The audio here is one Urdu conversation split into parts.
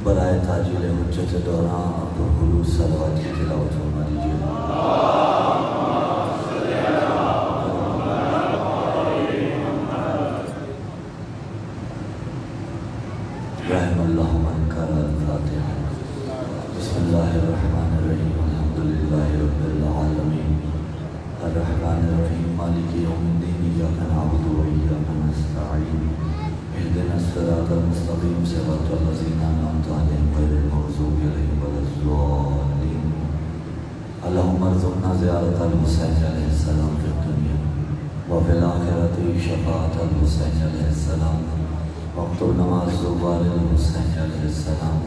برائے تاجیل حجت دوران پرخلوص صلوات کی تلاوت فرما دیجیے. رحم اللہ من قرأ الفاتحہ. بسم اللہ الرحمن الرحیم. الحمدللہ رب العالمین الرحمن الرحیم مالک یوم الدین. ایاک نعبد و ایاک نستعین. اهدنا الصراط المستقیم صراط الذین انعمت علیہم غیر المغضوب علیہم ولا الضالین. اللهم ارزقنا زیارت الحسین علیہ السلام فی الدنیا وفی الآخرۃ شفاعۃ الحسین علیہ السلام واکتبنا مع الزوار الحسین علیہ السلام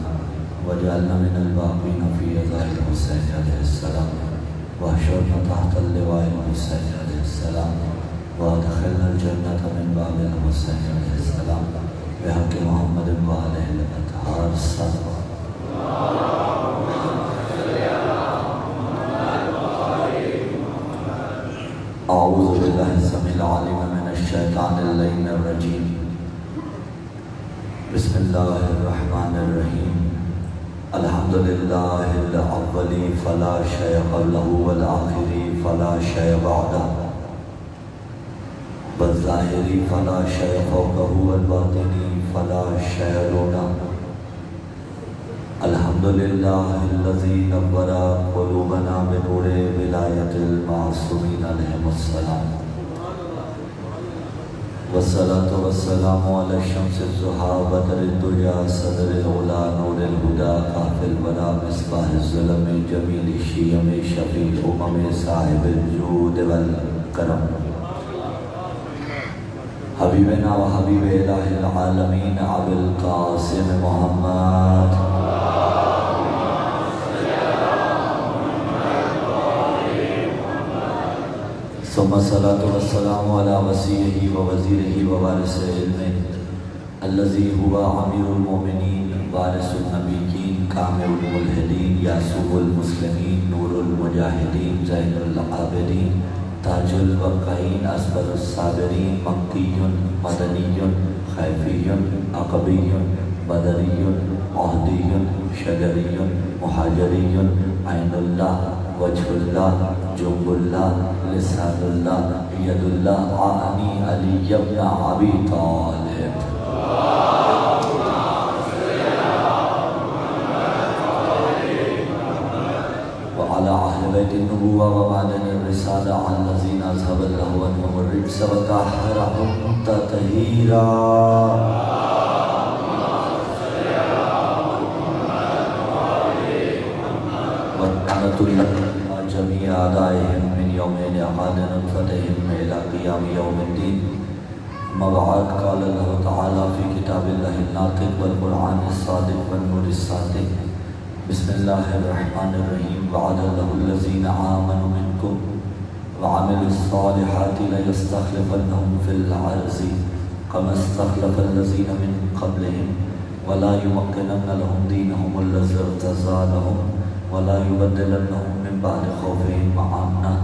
واجعلنا من الباقین فی رضا الحسین علیہ السلام واحشرنا تحت اللواء الحسین علیہ السلام وادخلنا الجنة من باب الحسین علیہ السلام بحق محمد وآلہ الاطہار الصلوات. اعوذ باللہ السمیع العلیم من الشیطان اللعین الرجیم. بسم اللہ الرحمن الرحیم. الحمدللہ الاولی فلا شیء قبلہ والآخری فلا شیء بعدہ والظاہری فلا شیء فوقہ والباطنی فلا شیء دونہ. الحمدللہ الذی نور قلوبنا بنور ولایت المعصومین علیہم السلام. والصلاة والسلام علی الشمس الضحیٰ بدر الدجیٰ صدر العلا نور الہدیٰ کافی الورا مصباح الظلم جمیل الشیم شفیع الامم صاحب الجود والکرم. حبیبنا و حبیب الہ العالمین ابو القاسم محمد. ثم الصلاة والسلام على وصیہ و وزیرہ و وارث علمہ الذی هو امیر المؤمنین وارث النبیین کامل الملحدین یاسوع المسلمین نور المجاہدین زین العابدین تاج الوقعین اصبر الصابرین مکی مدنی خیفی عقبی بدری عہدی شجری مہاجری عین اللہ وجہ اللہ جنب اللہ لسان اللہ ید اللہ آنی علی ابن ابی طالب. وعلى أهل بيت النبوة ومعدن الرسالة الذين أذهب الله عنهم الرجس وطهرهم تطهيرا. واللعنة لهم جميع أعدائهم من يوم إعقاد نطفتهم إلى قيام يوم الدين. أما بعد قال الله تعالى في كتاب الله الناطق والقرآن الصادق والنور الصادق. بسم الله الرحمن الرحيم. وعد الله الذين آمنوا منكم وعملوا الصالحات ليستخلفنهم في الأرض كما استخلف الذين من قبلهم ولا يمكنن لهم دينهم الذي ارتضى لهم ولا يبدلنهم من بعد خوفهم امنا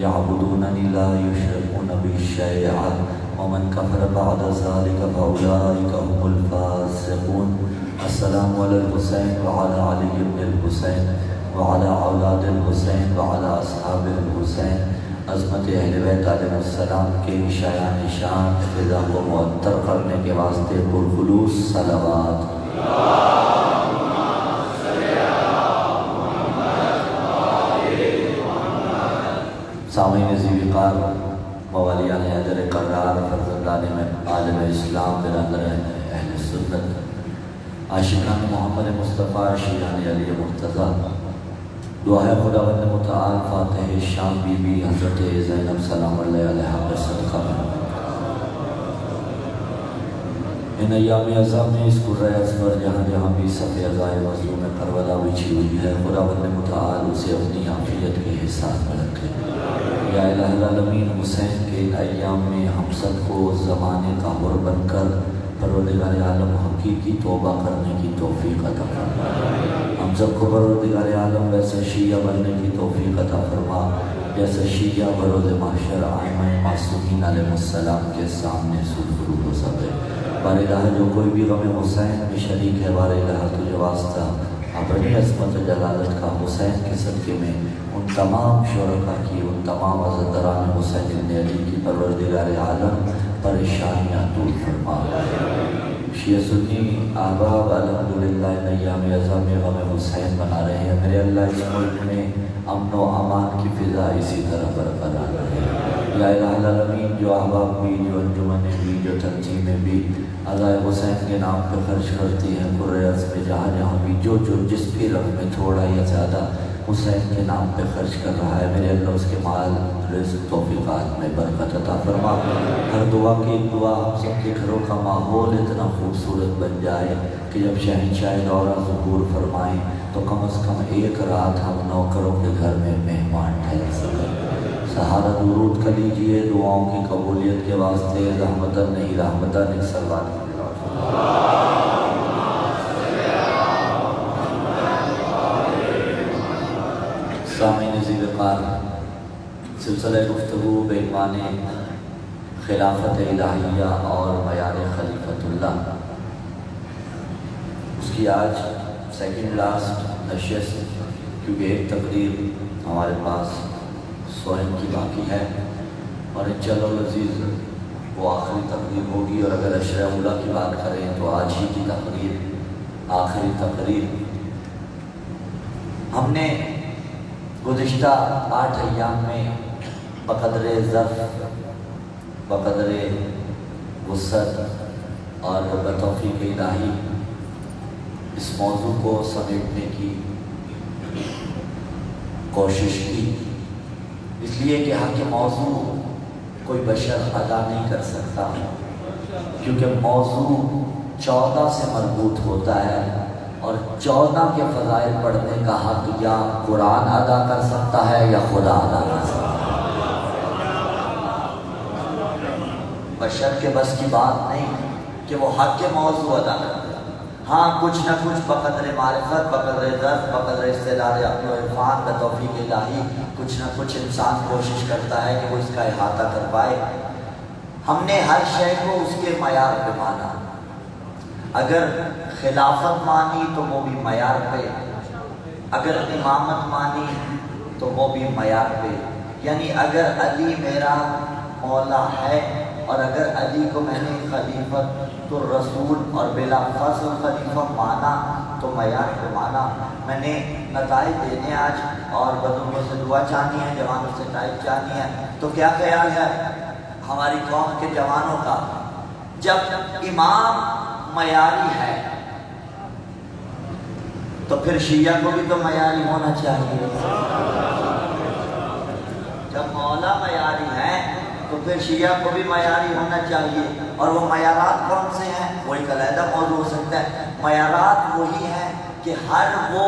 يعبدونني لا يشركون بي شيئا ومن كفر بعد ذلك فاولئك هم الفاسقون. السلام على الحسين وعلى علي بن الحسين وعلى اولاد الحسين وعلى اصحاب الحسين. عظمت اہل بیت علیہ السلام کے شایان شان فضا کو معطر کرنے کے واسطے پرخلوص صلوات. سامعین ذی وقار موالیان حیدر قرار فرزندان عالم اسلام برادر اہل سنت عاشقان محمد مصطفیٰ شیعان علی مرتضیٰ. دعا ہے خداوند متعال فاتح شام بی بی حضرت زینب سلام اللہ علیہ کے صدقہ میں ان ایام اعظام میں اس قرۂ اصغر جہاں جہاں بھی صفِ عزائے مظلوم کربلا بچھی ہوئی ہے خداوند متعال اسے اپنی عافیت کے حساب میں رکھے. یا الہ العالمین حسین کے ان ایام میں ہم سب کو زمانے کا حر بن کر پروردگار عالم حقیقی توبہ کرنے کی توفیق عطا فرما. ہم سب کو پروردگار عالم ویسے شیعہ بننے کی توفیق عطا فرما جیسے شیعہ بروز محشر ائمہ معصومین علیہ السلام کے سامنے سرخرو ہو سکے. بار الہ جو کوئی بھی غم حسین میں شریک ہے، بار الہ تجھے واسطہ اپنی عظمت و جلالت کا حسین کے صدقے میں ان تمام شرکاء کی، ان تمام عزاداران حسین ابن علی کی پروردگار عالم پریشانیاں دور فرما۔ شیعہ سنی احباب الحمدللہ ان ایام عظام میں غم حسین منا رہے ہیں۔ میرے اللہ اس ملک میں امن و امان کی فضا اسی طرح برقرار رہے۔ یا الہ العالمین، جو احباب بھی، جو انجمنیں بھی، جو تنظیمیں بھی عزائے حسین کے نام پہ خرچ کرتی ہیں، قرآن میں جہاں جہاں بھی جو جس بھی رقم میں تھوڑا یا زیادہ حسین کے نام پہ خرچ کر رہا ہے، میرے اللہ اس کے مال رزق توفیقات میں برکت عطا فرما۔ ہر دعا کی ایک دعا ہم سب کے گھروں کا ماحول اتنا خوبصورت بن جائے کہ جب شہنشاہ دورہ ظہور فرمائیں تو کم از کم ایک رات ہم نوکروں کے گھر میں مہمان ٹھہر سکیں۔ سہارا درود کر لیجئے دعاؤں کی قبولیت کے واسطے، رحمتاً نہیں رحمتاً ایک صلوات کی۔ سامعین ذی وقار، سلسلہ گفتگو بعنوان خلافت الہیہ اور معیار خلیفۃ اللہ، اس کی آج سیکنڈ لاسٹ نشست، کیونکہ ایک تقریر ہمارے پاس سوہن کی باقی ہے اور انشاءاللہ العزیز وہ آخری تقریر ہوگی۔ اور اگر عشرہ اولیٰ کی بات کریں تو آج ہی کی تقریر آخری تقریر۔ ہم نے گزشتہ 8 ایام میں بقدر ظرف، بقدر وسعت اور بتوفیق الہی اس موضوع کو سمیٹنے کی کوشش کی، اس لیے کہ حق موضوع کوئی بشر ادا نہیں کر سکتا، کیونکہ موضوع 14 سے مربوط ہوتا ہے اور 14 کے فضائل پڑھنے کا حق یا قرآن ادا کر سکتا ہے یا خدا ادا کر سکتا ہے۔ بشر کے بس کی بات نہیں کہ وہ حق کے موضوع ادا کرتا ہے۔ ہاں کچھ نہ کچھ بقدر معرفت، بقدر ذات، بقدر استعداد عقل و عرفان کا توفیق الہی کچھ نہ کچھ انسان کوشش کرتا ہے کہ وہ اس کا احاطہ کر پائے۔ ہم نے ہر شے کو اس کے معیار پہ مانا۔ اگر خلافت مانی تو وہ بھی معیار پہ، اگر امامت مانی تو وہ بھی معیار پہ، یعنی اگر علی میرا مولا ہے اور اگر علی کو میں نے خلیفۃ الرسول اور بلا فضل خلیفہ مانا تو معیار پہ مانا۔ میں نے نتائج دینے آج اور بزرگوں سے دعا چاہنی ہے، جوانوں سے نتائج چاہنی ہے، تو کیا خیال ہے ہماری قوم کے جوانوں کا؟ جب امام معیاری ہے تو پھر شیعہ کو بھی تو معیاری ہونا چاہیے۔ جب مولا معیاری ہے تو پھر شیعہ کو بھی معیاری ہونا چاہیے۔ اور وہ معیارات کون سے ہیں وہ ایک علیحدہ موضوع ہو سکتا ہے۔ معیارات وہی ہیں کہ ہر وہ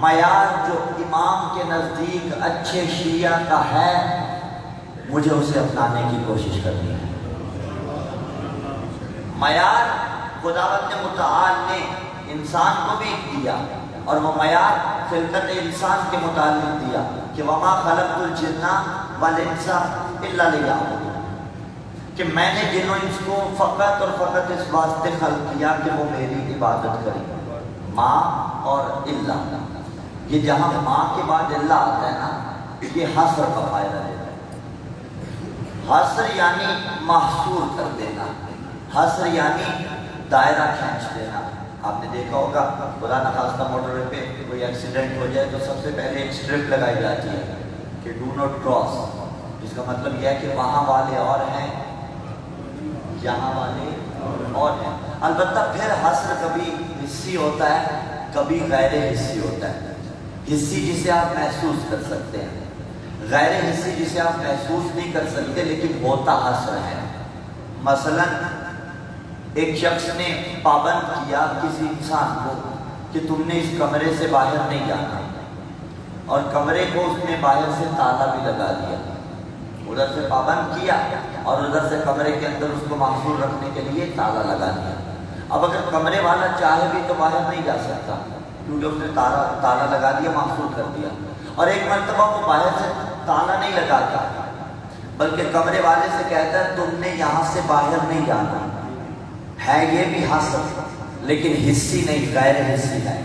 معیار جو امام کے نزدیک اچھے شیعہ کا ہے مجھے اسے اپنانے کی کوشش کرنی ہے۔ معیار خداوند متعال نے انسان کو بھی دیا اور وہ معیار خلقت انسان کے متعلق دیا کہ وما خلقت الجن والانس الا لیعبدون، کہ میں نے جن و انس کو فقط اور فقط اس واسطے خلق کیا کہ وہ میری عبادت کریں۔ ماں اور اللہ، یہ جہاں ماں کے بعد اللہ آتا ہے نا، یہ حصر کا فائدہ دیتا ہے۔ حصر یعنی محصور کر دینا، حصر یعنی دائرہ کھینچ دینا۔ آپ نے دیکھا ہوگا خدا نخواستہ موٹر وے پہ کوئی ایکسیڈنٹ ہو جائے تو سب سے پہلے ایک سٹرپ لگائی جاتی ہے کہ ڈو ناٹ کراس، جس کا مطلب یہ ہے کہ وہاں والے اور ہیں، یہاں والے اور ہیں۔ البتہ پھر حصر کبھی حصی ہوتا ہے، کبھی غیر حصی ہوتا ہے۔ حصی جسے آپ محسوس کر سکتے ہیں، غیر حصی جسے آپ محسوس نہیں کر سکتے لیکن ہوتا حصر ہے۔ مثلا ایک شخص نے پابند کیا کسی انسان کو کہ تم نے اس کمرے سے باہر نہیں جانا، اور کمرے کو اس نے باہر سے تالا بھی لگا دیا، ادھر سے پابند کیا اور ادھر سے کمرے کے اندر اس کو محفوظ رکھنے کے لیے تالا لگا دیا۔ اب اگر کمرے والا چاہے بھی تو باہر نہیں جا سکتا کیونکہ اس نے تالا لگا دیا، محفوظ کر دیا۔ اور ایک مرتبہ وہ باہر سے تالا نہیں لگاتا بلکہ کمرے والے سے کہتا ہے تم نے یہاں سے باہر نہیں جانا، ہے یہ بھی حسر، لیکن حصی نہیں، غیر حصی ہے۔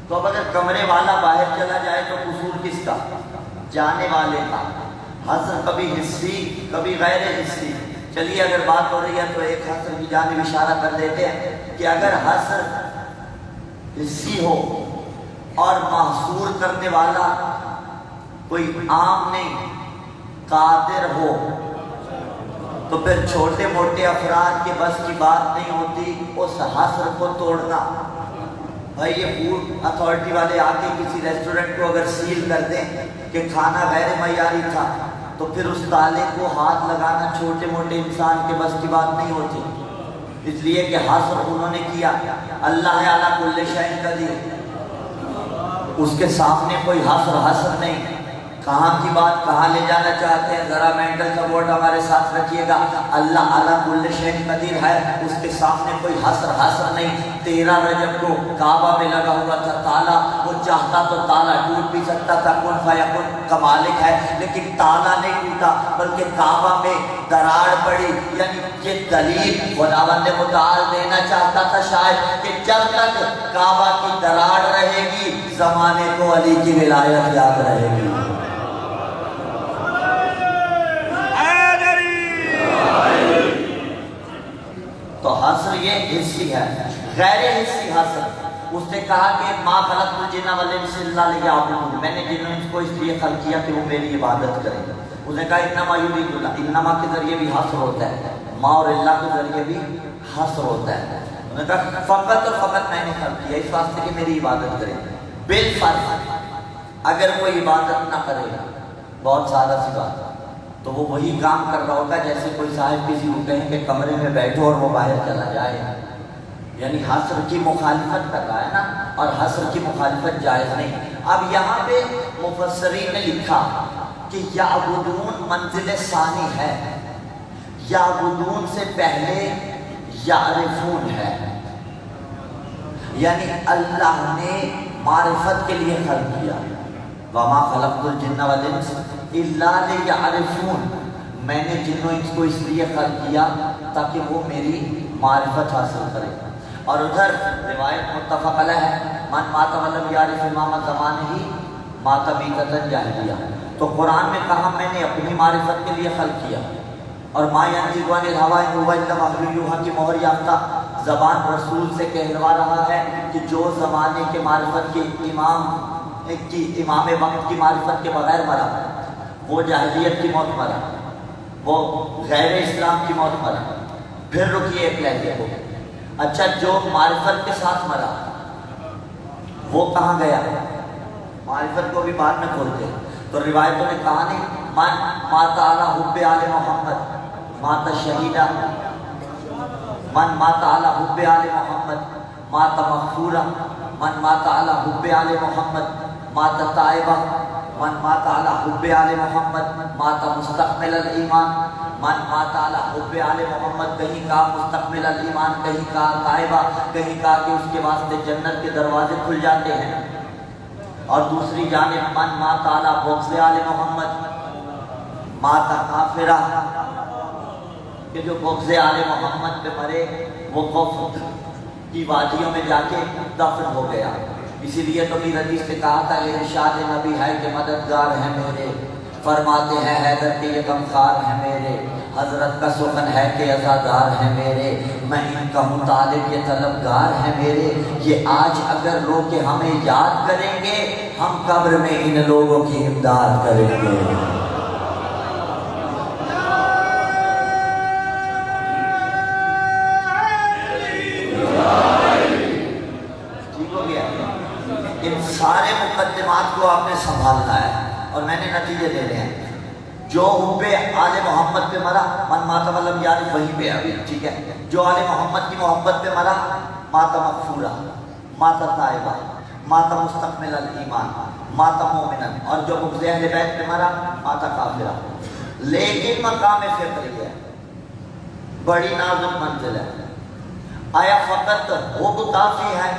تو اب اگر کمرے والا باہر چلا جائے تو قصور کس کا؟ جانے والے کا۔ حسر کبھی حصی کبھی غیر حصی۔ چلیے اگر بات ہو رہی ہے تو ایک حسر کی جانب اشارہ کر دیتے ہیں کہ اگر حسر حصی ہو اور محصور کرنے والا کوئی عام نہیں، قادر ہو، تو پھر چھوٹے موٹے افراد کے بس کی بات نہیں ہوتی اس حسر کو توڑنا۔ بھائی یہ فوڈ اتھارٹی والے آ کے کسی ریسٹورنٹ کو اگر سیل کر دیں کہ کھانا غیر معیاری تھا، تو پھر اس تالے کو ہاتھ لگانا چھوٹے موٹے انسان کے بس کی بات نہیں ہوتی، اس لیے کہ حسر انہوں نے کیا۔ اللہ اعلیٰ کل شیء قدیر، اس کے سامنے کوئی حسر نہیں۔ کہاں کی بات کہاں لے جانا چاہتے ہیں، ذرا مینٹل سپورٹ ہمارے ساتھ رکھیے گا۔ اللہ اعلیٰ کل شیء قدیر ہے، اس کے سامنے کوئی حسر نہیں۔ 13 رجب کو کعبہ میں لگا ہوا تھا تالا، وہ چاہتا تو تالا ٹوٹ بھی سکتا تھا، کن فیکن کا مالک ہے، لیکن تالا نہیں ٹوٹا بلکہ کعبہ میں دراڑ پڑی۔ یعنی یہ دلیل خداوند متعال دینا چاہتا تھا شاید کہ جب تک کعبہ کی دراڑ رہے گی زمانے کو علی کی ولایت یاد رہے گی۔ تو حسر یہ حصی ہے۔ غیر حصی حسر، اس نے کہا کہ ما خلقت الجن والانس الا لیعبدون، میں نے جن و انس کو اس لیے خلق کیا کہ وہ میری عبادت کریں۔ اس نے کہا انما یرید اللہ، انما کے ذریعے بھی حسر ہوتا ہے، ما اور اللہ کے ذریعے بھی حسر ہوتا ہے۔ انہوں نے کہا فقط اور فقط میں نے خلق کیا اس واسطے کہ میری عبادت کریں۔ بالفرض اگر کوئی عبادت نہ کرے، بہت سادہ سی بات، تو وہ وہی کام کر رہا ہوگا جیسے کوئی صاحب کسی کو کہیں کہ کمرے میں بیٹھو اور وہ باہر چلا جائے، یعنی حسر کی مخالفت کر رہا ہے نا، اور حسر کی مخالفت جائز نہیں۔ اب یہاں پہ مفسرین نے لکھا کہ یعبدون منزل ثانی ہے، یعبدون سے پہلے یعرفون ہے، یعنی اللہ نے معرفت کے لیے خلق کیا۔ وما خلقت الجن والانس الا لیعرفون، میں نے جن و انس کو اس لیے خلق کیا تاکہ وہ میری معرفت حاصل کرے۔ اور ادھر روایت متفق علیہ ہے، من مات ولم یعرف امام زمانہ مات میتۃ جاہلیہ۔ تو قرآن میں کہا میں نے اپنی معرفت کے لیے خلق کیا، اور ما ینطق عن الہوی ان ہو الا وحی یوحی کی مہر یافتہ زبان رسول سے کہلوا رہا ہے کہ جو زمانے کے معرفت کے امام وقت کی معرفت کے بغیر مرا وہ جاہلیت کی موت مرا، وہ غیر اسلام کی موت مرا۔ پھر رکیے ایک لہجے کو، اچھا جو معرفت کے ساتھ مرا وہ کہاں گیا؟ معرفت کو بھی بعد میں کھولتے ہیں۔ تو روایتوں نے کہا نہیں من مات علی حب آل محمد مات شہیدہ، من مات علی حب آل محمد مات مغفورہ، من مات علی حب آل محمد مات تائبہ، من مات علی حب آل محمد مات مستقمل الایمان، من مات علی حب آل محمد، کہیں کہا مستقمل الایمان، کہیں کہا تائبہ، کہیں کہا کہ اس کے واسطے جنت کے دروازے کھل جاتے ہیں۔ اور دوسری جانب من مات علی بغض آل محمد مات کافرہ، کہ جو بغض آل محمد پہ مرے وہ کفر کی وادیوں میں جا کے دفن ہو گیا۔ اسی لیے تو بھی حدیث سے کہا تھا یہ ارشاد نبی ہے کہ مددگار ہیں میرے، فرماتے ہیں حیدر کے یہ غمخوار ہیں میرے، حضرت کا سخن ہے کہ عزادار ہیں میرے، میں ان کا مطالب یہ طلبگار ہیں میرے۔ یہ آج اگر لوگ کہ ہمیں یاد کریں گے، ہم قبر میں ان لوگوں کی امداد کریں گے۔ ان سارے مقدمات کو آپ نے سنبھالنا ہے اور میں نے نتیجے دینے ہیں۔ جو حب آل محمد پہ مرا من مات ولم یعرف وہیں پہ ابھی ٹھیک ہے، جو آل محمد کی محبت پہ مرا مات مغفورہ، مات تائبہ، مات مستقمل الایمان، مات مومنا، اور جو بغض اہل بیت پہ مرا مات کافرہ۔ لیکن مقام فکری ہے، بڑی نازک منزل ہے۔ آیا فقط حب کافی ہے؟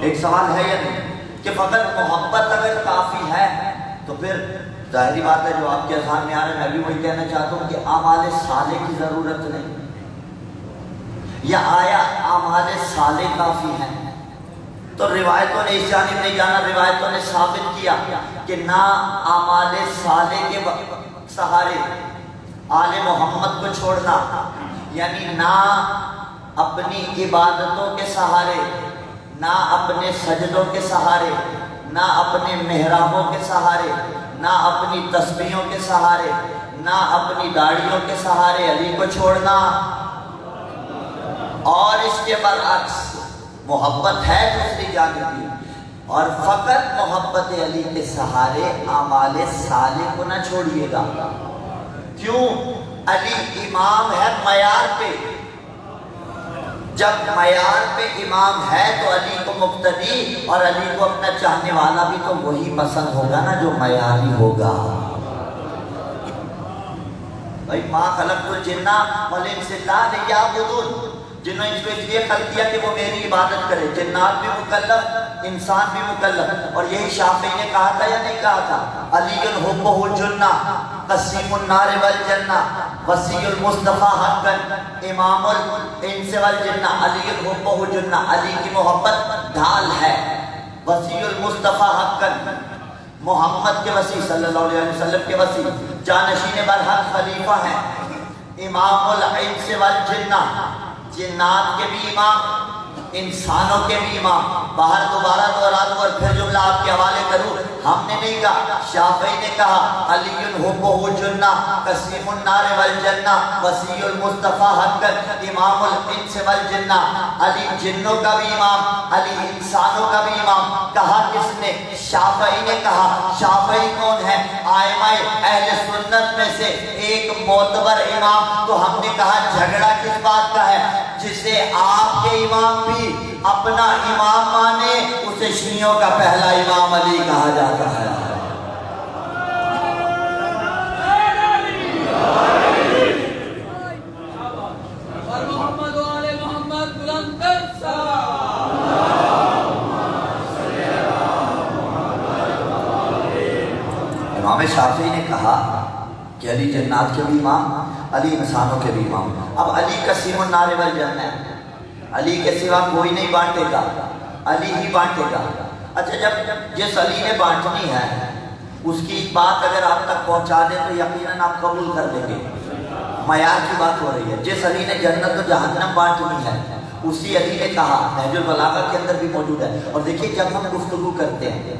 ایک سوال ہے یا نہیں کہ فقط محبت اگر کافی ہے تو پھر ظاہری بات ہے جو آپ کے اذہان میں آ رہا ہے، میں بھی وہی کہنا چاہتا ہوں کہ اعمال صالح کی ضرورت نہیں، یا آیا اعمال صالح کافی ہیں؟ تو روایتوں نے اس جانب نہیں جانا، روایتوں نے ثابت کیا کہ نہ اعمال صالح کے سہارے آل محمد کو چھوڑنا، یعنی نہ اپنی عبادتوں کے سہارے، نہ اپنے سجدوں کے سہارے، نہ اپنے محرابوں کے سہارے، نہ اپنی تسبیحوں کے سہارے، نہ اپنی داڑھیوں کے سہارے علی کو چھوڑنا، اور اس کے برعکس محبت ہے دوسری جانب بھی، اور فقط محبت علی کے سہارے اعمال صالح کو نہ چھوڑیے گا۔ کیوں؟ علی امام ہے معیار پہ، جب معیار پہ امام ہے تو علی کو مقتدی اور علی کو اپنا چاہنے والا بھی تو وہی پسند ہوگا نا جو معیاری ہوگا۔ بھائی ما خلقت الجن والانس الا لیعبدون، جنہوں نے اس کو اس لیے خلق کیا کہ وہ میری عبادت کرے۔ جنات بھی مکلف، انسان بھی مکلف، اور یہی شافعی نے کہا تھا یا نہیں کہا تھا؟ علی حبہ الجنہ قسیم النار والجنہ وسیع المصطفیٰ حقا امام الانس والجنہ، علی حبہ الجنہ، علی کی محبت ڈھال ہے، وسیع المصطفیٰ حقا محمد کے وسیع صلی اللہ علیہ وسلم کے وسیع، جانشین برحق خلیفہ ہیں، امام الانس والجنہ، جنات کے بھی امام، انسانوں کے بھی امام۔ باہر دوبارہ دوہرا دوں اور پھر جملہ آپ کے حوالے کروں، ہم نے نہیں کہا، شافعی نے کہا علی حبہ الجنہ قسیم النار والجنہ وسیع المصطفیٰ حقا امام الانس والجنہ، علی جنوں کا بھی امام، علی انسانوں کا بھی امام۔ کہا کس نے؟ شافعی نے کہا۔ شافعی کون ہے؟ ائمہ اہل سنت میں سے ایک معتبر امام۔ تو ہم نے کہا جھگڑا کس بات کا ہے؟ جسے آپ کے امام بھی اپنا امام مانے اسے شیعوں کا پہلا امام علی کہا جاتا ہے۔ امام شافعی نے کہا کہ علی جنات کے بھی امام، علی انسانوں کے بھی امام۔ اب علی قسیم النار والجنہ ہے، علی کے سوا کوئی نہیں بانٹے گا، علی ہی بانٹے گا۔ اچھا جب جس علی نے بانٹنی ہے اس کی بات اگر آپ تک پہنچا دیں تو یقیناً آپ قبول کر لیں گے۔ معیار کی بات ہو رہی ہے، جس علی نے جنت و جہنم بانٹنی ہے اسی علی نے کہا، نہج البلاغہ کے اندر بھی موجود ہے۔ اور دیکھیے جب ہم گفتگو کرتے ہیں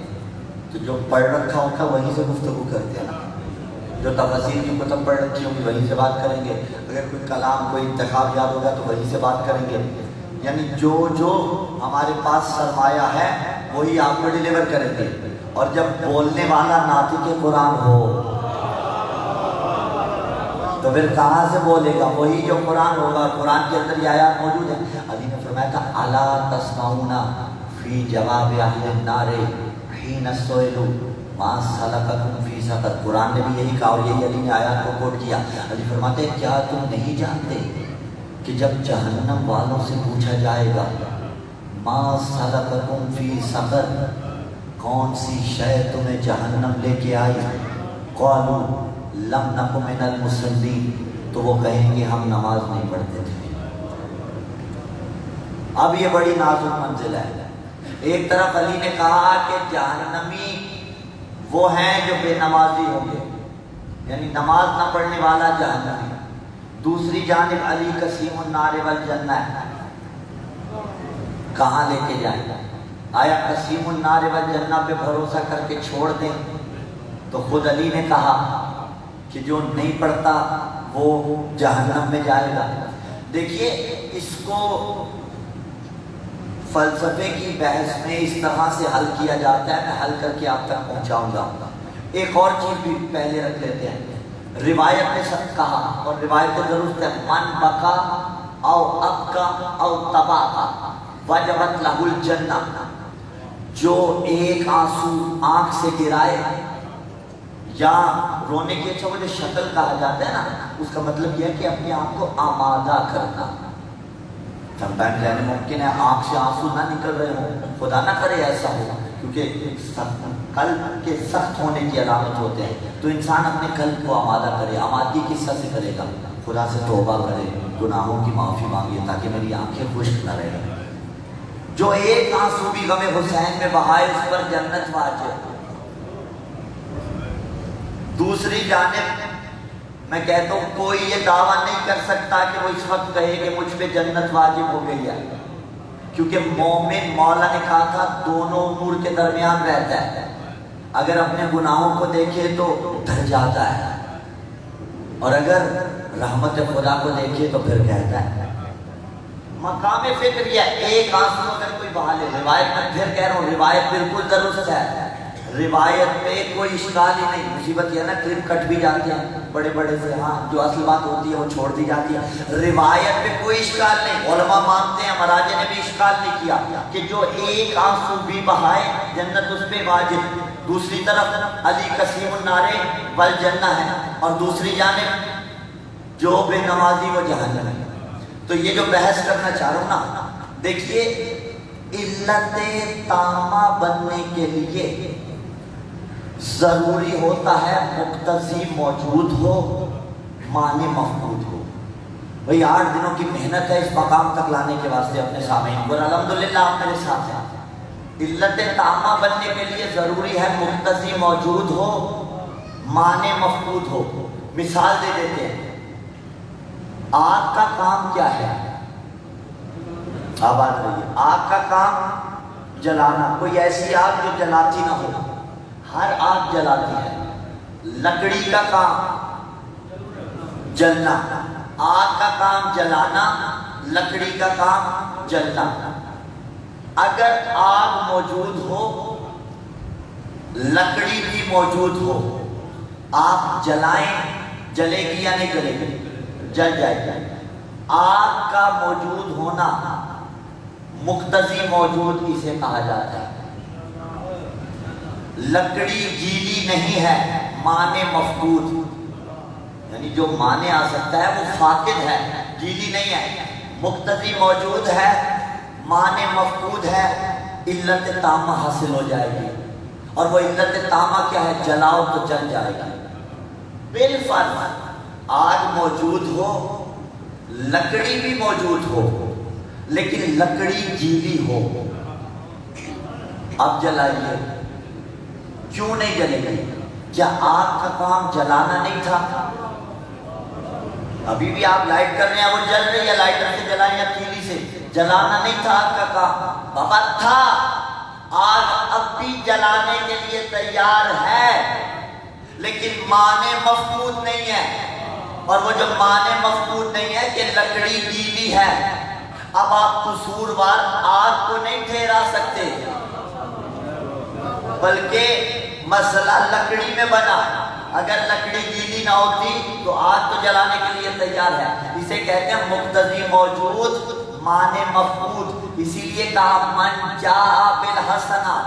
تو جو پڑھ رکھا ہوگا وہیں سے گفتگو کرتے ہیں، جو تفاسیر کی کتب پڑھ رکھی ہوگی وہیں سے بات کریں گے، اگر کوئی کلام کوئی انتخاب یاد ہوگا تو وہیں سے بات کریں گے، یعنی جو ہمارے پاس سرمایہ ہے وہی آپ کو ڈیلیور کریں گے۔ اور جب بولنے والا ناطق قرآن ہو تو پھر کہاں سے بولے گا؟ وہی جو قرآن ہوگا، قرآن کے اندر یہ آیات موجود ہیں۔ علی نے فرمایا تھا الا تسمعون فی جواب اہل النار حین سئلوا ما سلککم فی سقر، قرآن نے بھی یہی کہا اور یہی علی نے آیات کو کوٹ کیا۔ علی فرماتے ہیں کیا تم نہیں جانتے کہ جب جہنم والوں سے پوچھا جائے گا ما سلککم فی سقر، کون سی شے تمہیں جہنم لے کے آئی؟ قالوا لم نک من المصلین، تو وہ کہیں گے ہم نماز نہیں پڑھتے تھے۔ اب یہ بڑی نازک منزل ہے۔ ایک طرف علی نے کہا کہ جہنمی وہ ہیں جو بے نمازی ہوں گے، یعنی نماز نہ پڑھنے والا جہنمی۔ دوسری جانب علی قسیم النار والجنہ ہے، کہاں لے کے جائیں؟ آیا قسیم النار والجنہ پہ بھروسہ کر کے چھوڑ دیں؟ تو خود علی نے کہا کہ جو نہیں پڑھتا وہ جہنم میں جائے گا۔ دیکھیے اس کو فلسفے کی بحث میں اس طرح سے حل کیا جاتا ہے، میں حل کر کے آپ تک پہنچاؤں گا۔ ایک اور چیز بھی پہلے رکھ لیتے ہیں، روایت نے سب کہا اور روایت کو درست ہے، من بکا او ابکا او تباکا وجبت لہ الجنہ، جو ایک آنسو آنکھ سے گرائے یا رونے کی، اچھا وہ جو شکل کہا جاتا ہے نا، اس کا مطلب یہ ہے کہ اپنے آپ کو آمادہ کرنا۔ سم ٹائم یعنی ممکن ہے آنکھ سے آنسو نہ نکل رہے ہوں، خدا نہ کرے ایسا ہو، کیونکہ قلب کے سخت ہونے کی علامت ہوتے ہیں. تو انسان اپنے قلب کو آمادہ کرے. آمادگی کس طرح سے کرے گا؟ خدا سے توبہ کرے, گناہوں کی معافی مانگے تاکہ میری آنکھیں خشک نہ رہیں. جو ایک آنسو بھی غم حسین میں بہائے اس پر جنت واجب. دوسری جانب میں کہتا ہوں کوئی یہ دعویٰ نہیں کر سکتا کہ وہ اس وقت کہے کہ مجھ پہ جنت واجب ہو گئی ہے, کیونکہ مومن مولا نے کہا تھا دونوں امور کے درمیان رہتا ہے. اگر اپنے گناہوں کو دیکھے تو ڈر جاتا ہے, اور اگر رحمت خدا کو دیکھے تو پھر کہتا ہے. مقام فکریہ ایک آنسو اگر کوئی بہا لے, روایت میں پھر کہہ رہا ہوں روایت بالکل درست ہے, روایت پہ کوئی اشکال ہی نہیں. مصیبت یہ ہے نا کلپ کٹ بھی جاتے ہیں بڑے بڑے سے, ہاں جو اصل بات ہوتی ہے وہ چھوڑ دی جاتی ہے. روایت پہ کوئی اشکال نہیں, علماء مانتے ہیں, مراجع نے بھی اشکال نہیں کیا کہ جو ایک آنسو بھی بہائے جنت اس پہ واجب. دوسری طرف علی قسیم النار والجنہ ہے, اور دوسری جانب جو بے نمازی وہ جہنم ہے. تو یہ جو بحث کرنا چاہ رہا ہوں نا, دیکھیے علت تامہ بننے کے لیے ضروری ہوتا ہے مقتضی موجود ہو, معنی مفقود ہو. بھئی 8 دنوں کی محنت ہے اس مقام تک لانے کے واسطے اپنے سامعین کو, الحمدللہ آپ میرے ساتھ ہیں. علت تامہ بننے کے لیے ضروری ہے مقتضی موجود ہو, معنی مفقود ہو. مثال دے دیتے ہیں. آگ کا کام کیا ہے؟ آباد رہیے. آگ کا کام جلانا. کوئی ایسی آگ جو جلاتی نہ ہو, ہر آگ جلاتی ہے. لکڑی کا کام جلنا. آگ کا کام جلانا, لکڑی کا کام جلنا. اگر آگ موجود ہو, لکڑی بھی موجود ہو, آپ جلائیں, جلے گی یا نہیں جلے گی؟ جل جائے گی. آگ کا موجود ہونا مقتضی موجود اسے کہا جاتا ہے. لکڑی گیلی نہیں ہے, معنی مفقود, یعنی جو معنی آ سکتا ہے وہ فاقد ہے, گیلی نہیں ہے. مقتضی موجود ہے, معنی مفقود ہے, علت تامہ حاصل ہو جائے گی. اور وہ علت تامہ کیا ہے؟ جلاؤ تو جل جائے گی. بالفرض آگ موجود ہو, لکڑی بھی موجود ہو, لیکن لکڑی گیلی ہو, اب جلائیے. کیوں نہیں جلے گی؟ کیا آگ کا کام جلانا نہیں تھا؟ ابھی بھی آپ لائٹ کر رہے ہیں, وہ جل رہی ہے, لائٹر سے جلائیں یا تیلی سے, جلانا نہیں تھا آگ کا کام؟ بابا تھا. آگ اب بھی جلانے کے لیے تیار ہے, لیکن معنی مفقود نہیں ہے. اور وہ جو معنی مفقود نہیں ہے کہ لکڑی گیلی ہے, اب آپ قصوروار آگ کو نہیں ٹھہرا سکتے, بلکہ مسئلہ لکڑی میں بنا. اگر لکڑی گیلی نہ ہوتی تو آگ تو جلانے کے لیے تیار ہے. اسے کہتے ہیں مقتضی موجود, معنی مفقود. اسی لیے کہا من جاء بالحسنہ,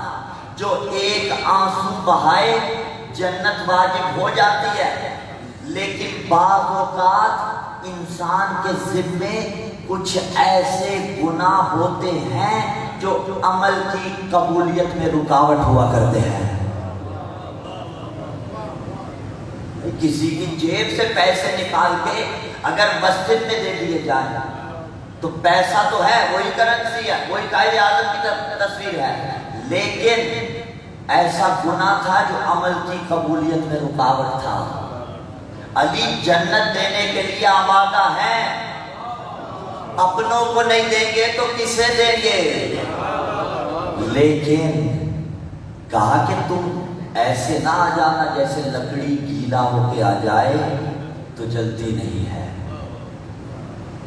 جو ایک آنسو بہائے جنت واجب ہو جاتی ہے. لیکن بعض اوقات انسان کے ذمے کچھ ایسے گناہ ہوتے ہیں جو عمل کی قبولیت میں رکاوٹ ہوا کرتے ہیں. کسی کی جیب سے پیسے نکال کے اگر مسجد میں دے دیے جائیں تو پیسہ تو ہے, وہی کرنسی ہے, وہی قائد اعظم کی تصویر ہے, لیکن ایسا گناہ تھا جو عمل کی قبولیت میں رکاوٹ تھا. علی جنت دینے کے لیے آمادہ ہیں, اپنوں کو نہیں دیں گے تو کسے دیں گے؟ لیکن کہا کہ تم ایسے نہ آ جانا جیسے لکڑی گیلا ہو کے آ جائے تو جلتی نہیں ہے.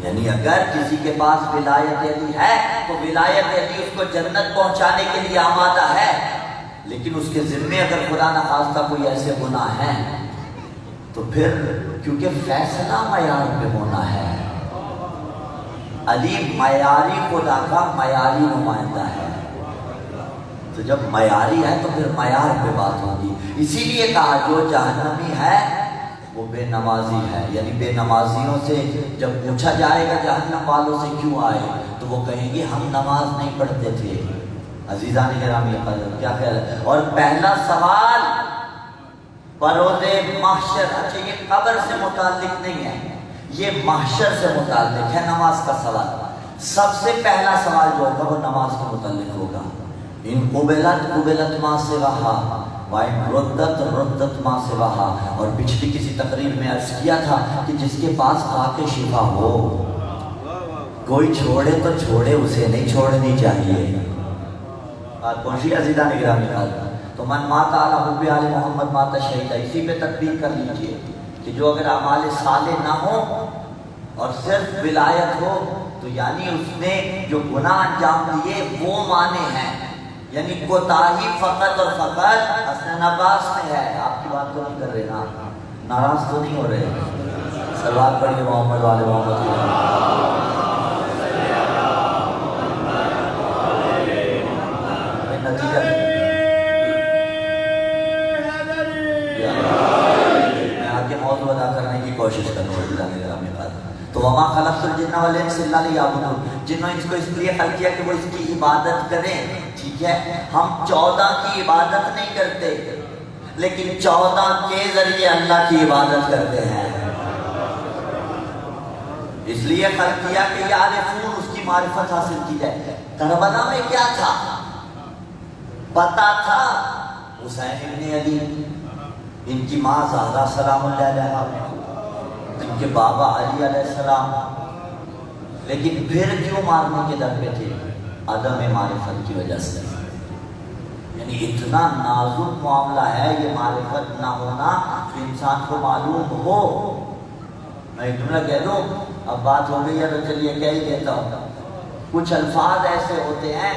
یعنی اگر کسی کے پاس ولایت علی ہے تو ولایت علی اس کو جنت پہنچانے کے لیے آمادہ ہے, لیکن اس کے ذمے اگر خدا نخواستہ کوئی ایسے گناہ ہیں تو پھر کیونکہ فیصلہ معیار پہ ہونا ہے. علی معیاری خدا کا معیاری نمائندہ ہے, تو جب معیاری ہے تو پھر معیار پہ بات ہوگی. اسی لیے کہا جو جہنمی ہے وہ بے نمازی ہے. یعنی بے نمازیوں سے جب پوچھا جائے گا جہنم والوں سے کیوں آئے تو وہ کہیں گے ہم نماز نہیں پڑھتے تھے. عزیزان گرامی قدر کیا خیال ہے؟ اور پہلا سوال بروز محشر، اچھا یہ قبر سے متعلق نہیں ہے، یہ محشر سے متعلق ہے، نماز کا سوال۔ سب سے پہلا سوال جو ہوگا وہ نماز کے متعلق ہوگا۔ ان قبلت قبلت ما سواہا وَإِن رُدَّتْ رُدَّتْ مَا سِوَاهَا۔ اور پچھلی کسی تقریر میں عرض کیا تھا کہ جس کے پاس خاک شفا ہو، کوئی چھوڑے تو چھوڑے، اسے نہیں چھوڑنی چاہیے۔ بات پہنچی عزیزان گرامی؟ تو من مات علی حب آل محمد مات شہید، اسی پہ تطبیق کر لیجئے کہ جو اگر اعمال صالح نہ ہو اور صرف ولایت ہو تو یعنی اس نے جو گناہ انجام دیے وہ مانے ہیں، یعنی کوتاہی فقط اور فقط حسن عباس میں ہے۔ آپ کی بات تو نہیں کر رہے نا، ناراض تو نہیں ہو رہے؟ صلوات پڑھیے محمد والے محمد۔ نتیجہ میں آگے موضوع ادا کرنے کی کوشش کروں گا۔ تو وما خلقت الجن والانس الا لیعبدون، جن و انس کو اس لیے خلق کیا کہ وہ اس کی عبادت کریں، ٹھیک ہے؟ ہم 14 کی عبادت نہیں کرتے لیکن 14 کے ذریعے اللہ کی عبادت کرتے ہیں، اس لیے خلق کیا کہ یعرفون، اس کی معرفت حاصل کی جائے۔ کربلا میں کیا تھا؟ پتا تھا حسین ابن علی، ان کی ماں زہرا سلام اللہ علیہا، ان کے بابا علی علیہ السلام، لیکن پھر کیوں مارنے کے در پہ تھے؟ عدم معرفت کی وجہ سے۔ یعنی اتنا نازک معاملہ ہے یہ معرفت نہ ہونا کہ انسان کو معلوم ہو۔ میں ایک جملہ کہہ دوں، اب بات ہو گئی ہے تو چلیے کہہ ہی دیتا ہوں۔ کچھ الفاظ ایسے ہوتے ہیں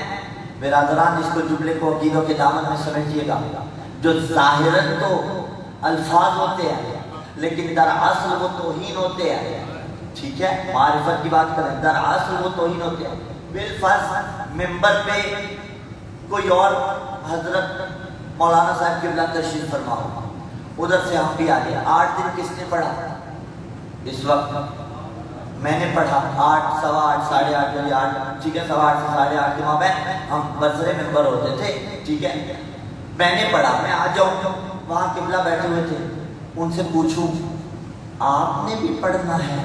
برادران، اس کو جملے کو عقیدوں کے دامن میں سمجھیے گا، جو ظاہراً تو الفاظ ہوتے ہیں لیکن در اصل وہ توہین ہوتے ہیں، ٹھیک ہے؟ معرفت کی بات کریں، در اصل وہ توہین ہوتے ہیں۔ بالفرض ممبر پہ کوئی اور حضرت مولانا صاحب قبلہ تشریف فرما ہو، ادھر سے ہم بھی آ گئے، 8 دن کس نے پڑھا؟ اس وقت میں نے پڑھا 8، 8:15، 8:30 بجے 8، ٹھیک ہے، 8:15 سے 8:30 کے مابین ہم برسرے ممبر ہوتے تھے، ٹھیک ہے؟ میں نے پڑھا، میں آ جاؤں، وہاں قبلہ بیٹھے ہوئے تھے، ان سے پوچھوں آپ نے بھی پڑھنا ہے؟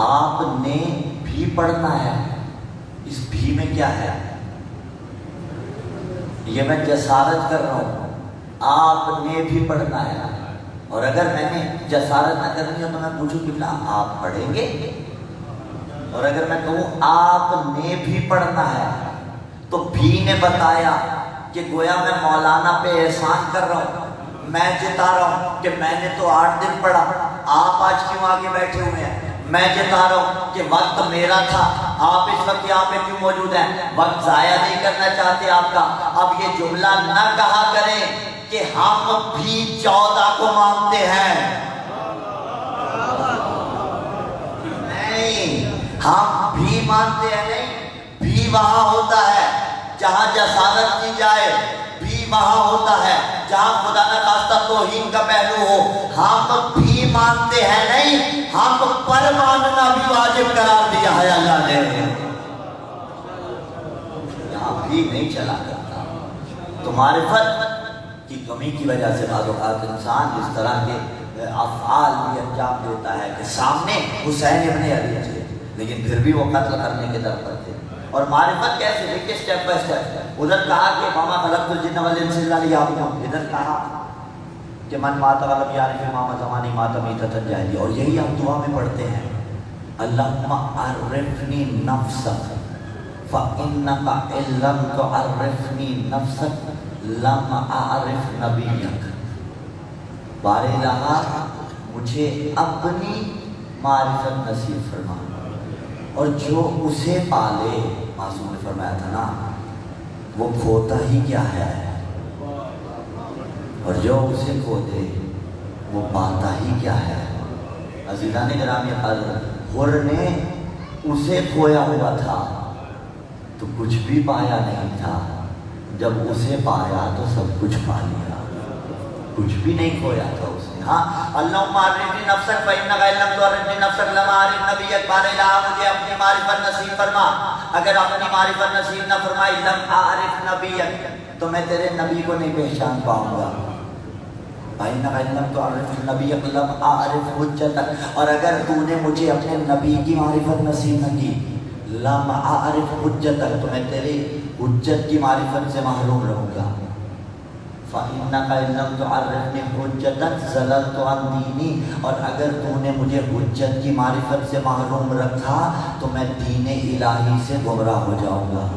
آپ نے بھی پڑھنا ہے؟ اس بھی میں کیا ہے؟ یہ میں جسارت کر رہا ہوں، آپ نے بھی پڑھنا ہے۔ اور اگر میں نے جسارت نہ کرنی ہو تو میں پوچھوں قبلہ آپ پڑھیں گے؟ اور اگر میں کہوں آپ نے بھی پڑھنا ہے تو بھی نے بتایا کہ گویا میں مولانا پہ احسان کر رہا ہوں، میں جتا رہا ہوں کہ میں نے تو 8 دن پڑھا، آپ آج کیوں آگے بیٹھے ہوئے ہیں؟ میں جتا رہا ہوں کہ وقت میرا تھا، آپ اس وقت یہاں پہ کیوں موجود ہیں؟ وقت ضائع نہیں کرنا چاہتے آپ کا۔ اب یہ جملہ نہ کہا کریں کہ ہم بھی 14 کو مانتے ہیں، نہیں، ہم بھی مانتے ہیں، نہیں، بھی وہاں ہوتا ہے جہاں جسارت کی جائے، بھی وہاں ہوتا ہے جہاں خدا نہ خواستہ توہین کا پہلو ہو۔ ہم بھی مانتے ہیں، نہیں، ہم پر ماننا بھی واجب قرار دیا ہے اللہ نے، یہاں بھی نہیں چلا کرتا۔ تو معرفت کی کمی کی وجہ سے بعض اوقات انسان اس طرح کے افعال بھی انجام دیتا ہے کہ سامنے حسین ابن علی تھے لیکن پھر بھی وہ قتل کرنے کے در پر تھے۔ اور معرفت کیسے؟ دیکھیے اسٹیپ بائی اسٹیپ، ادھر کہا کہ وما خلقت الجن والانس الا لیعبدون، ادھر کہا کہ من مات ولم یعرف امام زمانی مات میتۃ جاہلیہ، اور یہی ہم دعا میں پڑھتے ہیں، اللہم عرفنی نفسک فإنک ان لم تعرفنی نفسک لم اعرف نبیک، بار الہ مجھے اپنی معرفت نصیب فرما، اور جو اسے پالے، معصوم نے فرمایا تھا نا، وہ کھوتا ہی کیا ہے، اور جو اسے کھو دے وہ پاتا ہی کیا ہے۔ عزیزان گرامی حر نے اسے کھویا ہوا تھا تو کچھ بھی پایا نہیں تھا، جب اسے پایا تو سب کچھ پا لیا، کچھ بھی نہیں کھویا تھا اسے۔ ہاں اللہم عرفنی نفسک فإنک إن لم تعرفنی نفسک لم أعرف نبیک، بار الہ مجھے اپنی معرفت نصیب فرما، اگر اپنی معرفت نصیب نہ فرمائی لم أعرف نبیک تو میں تیرے نبی کو نہیں پہچان پاؤں گا، فإنک إن لم تعرف نبیک لم أعرف حجتک، اور اگر تو نے مجھے اپنے نبی کی معرفت نصیب نہ کی لم أعرف حجتک تو میں تیرے حجت کی معرفت سے محروم رہوں گا، فإنک إن لم تعرفنی حجتک زللت عن دینی، اور اگر تو نے مجھے حجت کی معرفت سے محروم رکھا تو میں دین الہی سے گمراہ ہو جاؤں گا۔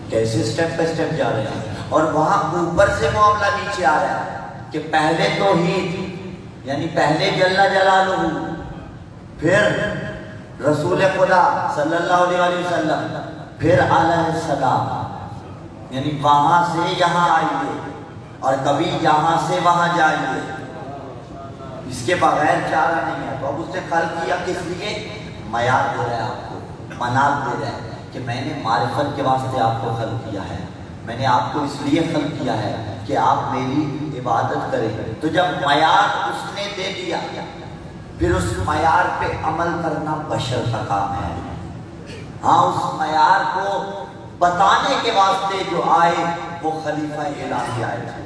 کیسے سٹیپ پہ سٹیپ جا رہے ہیں، اور وہاں اوپر سے معاملہ نیچے آ رہا ہے کہ پہلے توحید یعنی پہلے جل جلالہ، پھر رسول خدا صلی اللہ علیہ وسلم، پھر علیہ السلام، یعنی وہاں سے یہاں آئیے اور کبھی یہاں سے وہاں جائیے، اس کے بغیر چارہ نہیں ہے۔ تو اب اس نے خلق کیا کس لیے؟ معیار دے رہا ہے آپ کو، منال دے رہا ہے کہ میں نے معرفت کے واسطے آپ کو خلق کیا ہے، میں نے آپ کو اس لیے خلق کیا ہے کہ آپ میری عبادت کریں۔ تو جب معیار اس نے دے دیا پھر اس معیار پہ عمل کرنا بشر کا کام ہے۔ ہاں اس معیار کو بتانے کے واسطے جو آئے وہ خلیفہ الہی آئے تھے،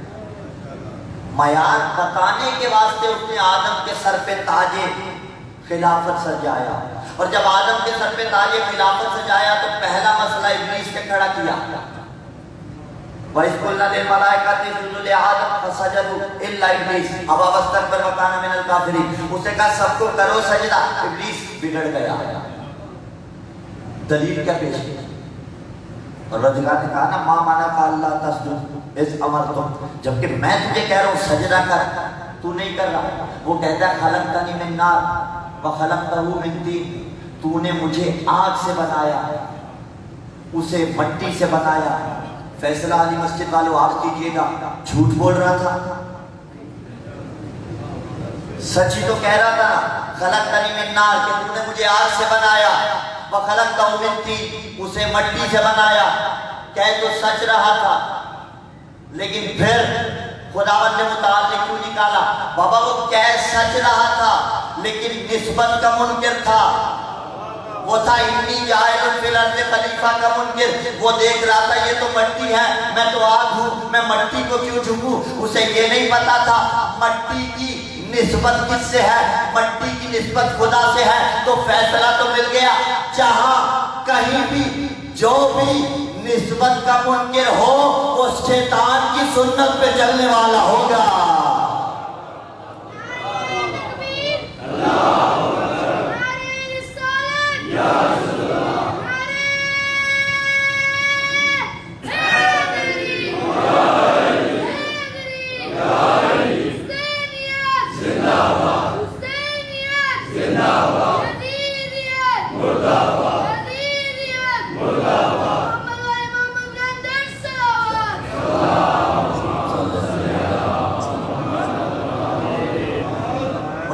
معیار بتانے کے واسطے اس نے آدم کے سر پہ تاج خلافت سجایا، اور جب آدم کے سر پہ تاج خلافت سجایا تو پہلا مسئلہ ابلیس نے کھڑا کیا، وَإِذْ قُلْنَا لِلْمَلَائِكَةِ اسْجُدُوا لِآدَمَ فَسَجَدُوا إِلَّا إِبْلِيسَ أَبَىٰ وَاسْتَكْبَرَ وَكَانَ مِنَ الْكَافِرِينَ۔ اس نے کہا سب کو کرو سجدہ، ابلیس بگڑ گیا۔ دلیل کیا پیش کی؟ اور رضگار نے کہا نا مَا مَنَعَكَ أَلَّا تَسْجُدَ إِذْ أَمَرْتُكَ، جبکہ میں تجھے کہہ رہا ہوں سجدہ کر، تو نہیں کر رہا۔ وہ کہتا ہے خَلَقْتَنِي مِن نَارٍ وَخَلَقْتَهُ مِن طِينٍ، تو نے مجھے آگ سے بنایا، اسے مٹی سے بنایا۔ فیصلہ علی مسجد والوں آپ کیجئے گا، جھوٹ بول رہا تھا، سچ ہی تو کہہ رہا تھا، خلقتنی من نار کہ تو نے مجھے آگ سے بنایا، وخلقتہ من طین اسے مٹی سے بنایا، کہہ تو سچ رہا تھا، لیکن پھر خداوند نے متعلق کیوں نکالا؟ بابا وہ کہہ سچ رہا تھا لیکن نسبت کا منکر تھا، وہ تھا انی جاعل فی الارض خلیفہ کا منکر، وہ دیکھ رہا تھا یہ تو مٹی ہے، میں تو آگ ہوں، میں مٹی کو کیوں جھکوں؟ اسے یہ نہیں پتا تھا مٹی کی نسبت کس سے ہے، مٹی کی نسبت خدا سے ہے۔ تو فیصلہ تو مل گیا، جہاں کہیں بھی جو بھی نسبت کا منکر ہو وہ شیطان کی سنت پہ چلنے والا ہوگا۔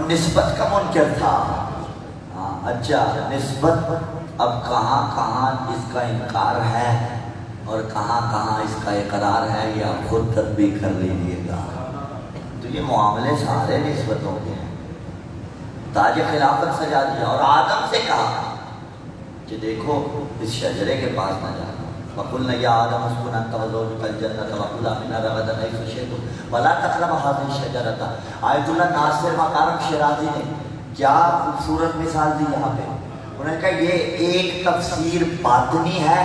نسبت کا منکر تھا۔ اچھا نسبت اب کہاں کہاں اس کا انکار ہے اور کہاں کہاں اس کا اقرار ہے یہ آپ خود تدبیر کر لیجیے گا۔ تو یہ معاملے سارے نسبتوں کے ہیں۔ تاج خلافت سجا دیا اور آدم سے کہا کہ دیکھو اس شجرے کے پاس نہ جانا، وَقُلْنَا يَا آدَمُ اسْكُنْ أَنْتَ وَزَوْجُكَ الْجَنَّةَ وَكُلَا مِنْهَا رَغَدًا حَيْثُ شِئْتُمْ وَلَا تَقْرَبَا هَٰذِهِ الشَّجَرَةَ۔ آیت اللہ ناصر مکارم شیرازی نے کیا خوبصورت مثال دی یہاں پہ، انہوں نے کہا یہ ایک تفسیر باطنی ہے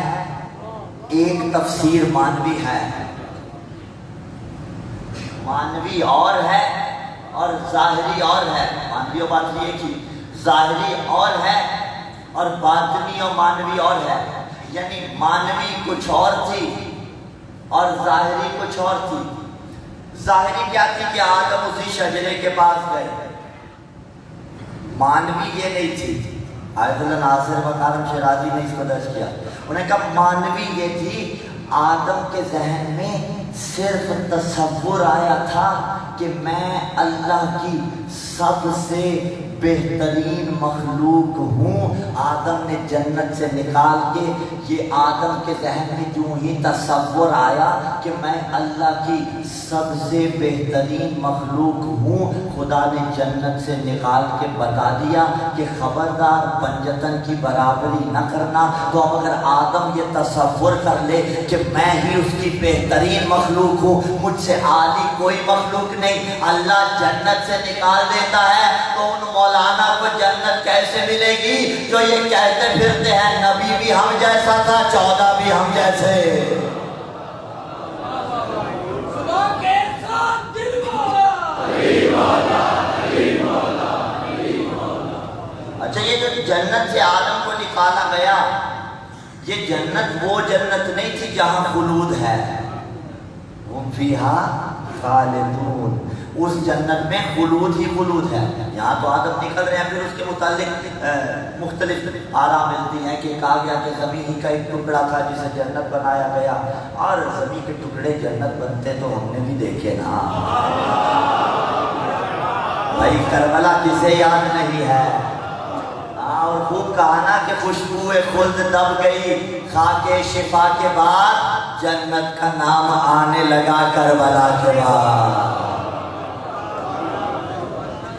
ایک تفسیر مانوی ہے، مانوی اور ہے اور ظاہری اور ہے، مانوی اور باطنی ایک ہی، ظاہری اور ہے اور باطنی اور مانوی اور ہے، یعنی مانوی کچھ اور تھی اور ظاہری کچھ اور تھی۔ ظاہری کیا تھی کہ آدم اسی شجرے کے پاس گئے، مانوی یہ نہیں تھی۔ آیت اللہ ناصر مکارم شیرازی نے اس کو درج کیا، انہوں نے کہا مانوی یہ تھی آدم کے ذہن میں صرف تصور آیا تھا کہ میں اللہ کی سب سے بہترین مخلوق ہوں۔ آدم نے جنت سے نکال کے یہ آدم کے ذہن میں جو ہی تصور آیا کہ میں اللہ کی سب سے بہترین مخلوق ہوں، خدا نے جنت سے نکال کے بتا دیا کہ خبردار پنجتن کی برابری نہ کرنا۔ تو اب اگر آدم یہ تصور کر لے کہ میں ہی اس کی بہترین مخلوق ہوں، مجھ سے عالی کوئی مخلوق نہیں، اللہ جنت سے نکال دیتا ہے، تو ان مولانا کو جنت کیسے ملے گی جو یہ کہتے پھرتے ہیں نبی بھی ہم جیسا تھا، 14 بھی ہم جیسے۔ اچھا، یہ جو جنت سے آدم کو نکالا گیا، یہ جنت وہ جنت نہیں تھی جہاں خلود ہے، ہم فیہا خالدون، اس جنت میں خلود ہی خلود ہے۔ یہاں تو آدم نکل رہے ہیں، پھر اس کے متعلق مختلف آراء ملتی ہیں کہ کہا گیا کہ زمین ہی کا ایک ٹکڑا تھا جسے جنت بنایا گیا، اور زمین کے ٹکڑے جنت بنتے تو ہم نے بھی دیکھے نا بھائی، کربلا کسے یاد نہیں ہے؟ اور خوب کہا نا کہ خوشبو خلد دب گئی، خاک شفا کے بعد جنت کا نام آنے لگا کربلا کے بعد۔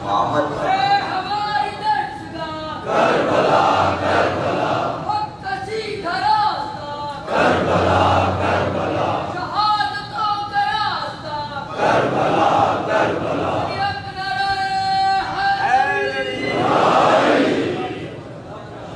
محمد کربلا کربلا کربلا کربلا شہادتوں کا راستہ کربلا کربلا۔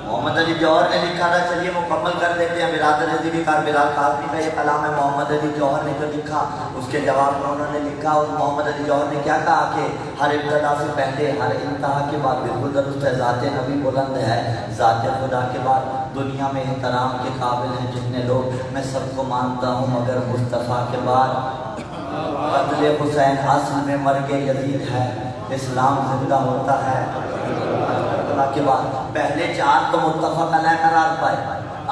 محمد علی جوہر نے لکھا تھا، چلیے مکمل کر دیتے ہیں۔ برادر رضی کار بلال قاسمی کا یہ کلام ہے، محمد علی جوہر نے جو لکھا اس کے جواب میں انہوں نے لکھا، اور محمد علی جوہر نے کیا کہا کہ ہر ابتدا سے پہلے ہر انتہا کے بعد بالکل درست ہے، ذات نبی بلند ہے، ذات خدا کے بعد دنیا میں احترام کے قابل ہیں جتنے لوگ، میں سب کو مانتا ہوں، مگر مصطفیٰ کے بعد قتل حسین اصل میں مرگ یزید ہے، اسلام زندہ ہوتا ہے کے بعد۔ پہلے 4 تو متفق علیہ قرار پائے،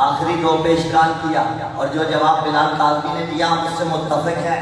آخری 2 پہ اشکال کیا، اور جو جواب بلال قاسمی نے دیا ہم اس سے متفق ہے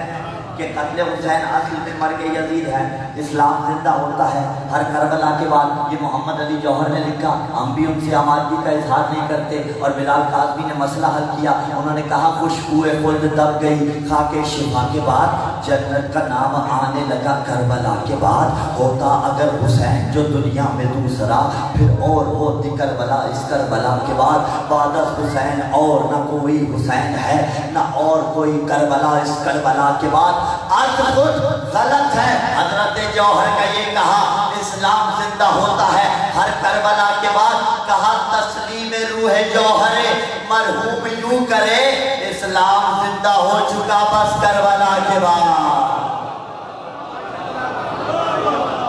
کہ قتل حسین اصل میں مرگ یزید ہے، اسلام زندہ ہوتا ہے ہر کربلا کے بعد۔ یہ محمد علی جوہر نے لکھا، ہم بھی ان سے آمادگی کا اظہار نہیں کرتے، اور بلال قاسمی نے مسئلہ حل کیا، انہوں نے کہا خوشبو خلد دب گئی، خاک شفا کے بعد جنت کا نام آنے لگا کربلا کے بعد۔ ہوتا اگر حسین جو دنیا میں دوسرا، پھر اور ہوتی کربلا اس کربلا کے بعد، بعد از حسین اور نہ کوئی حسین ہے، نہ اور کوئی کربلا اس کربلا کے بعد۔ عرض خود غلط ہے، حضرت جوہر کا یہ کہا اسلام زندہ ہوتا ہے ہر کربلا کے بعد، کہا تسلیم روح جوہر مرحوم یوں کرے، اسلام زندہ ہو چکا بس کربلا کے بعد۔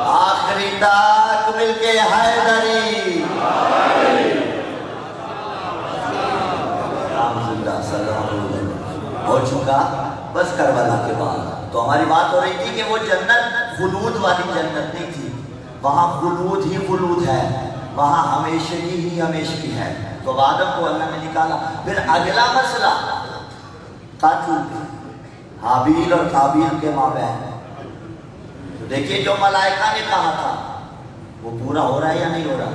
آخری تک مل کے حیدری اسلام زندہ سلام ہو چکا بس کربلا کے بعد۔ تو ہماری بات ہو رہی تھی کہ وہ جنت خلود والی جنت نہیں تھی، وہاں خلود ہی خلود ہے، وہاں ہمیشگی ہی ہمیشگی ہے۔ تو آدم کو اللہ نے نکالا۔ پھر اگلا مسئلہ قتل حابیل اور قابیل کے مابین۔ تو دیکھیے جو ملائکہ نے کہا تھا وہ پورا ہو رہا ہے یا نہیں ہو رہا،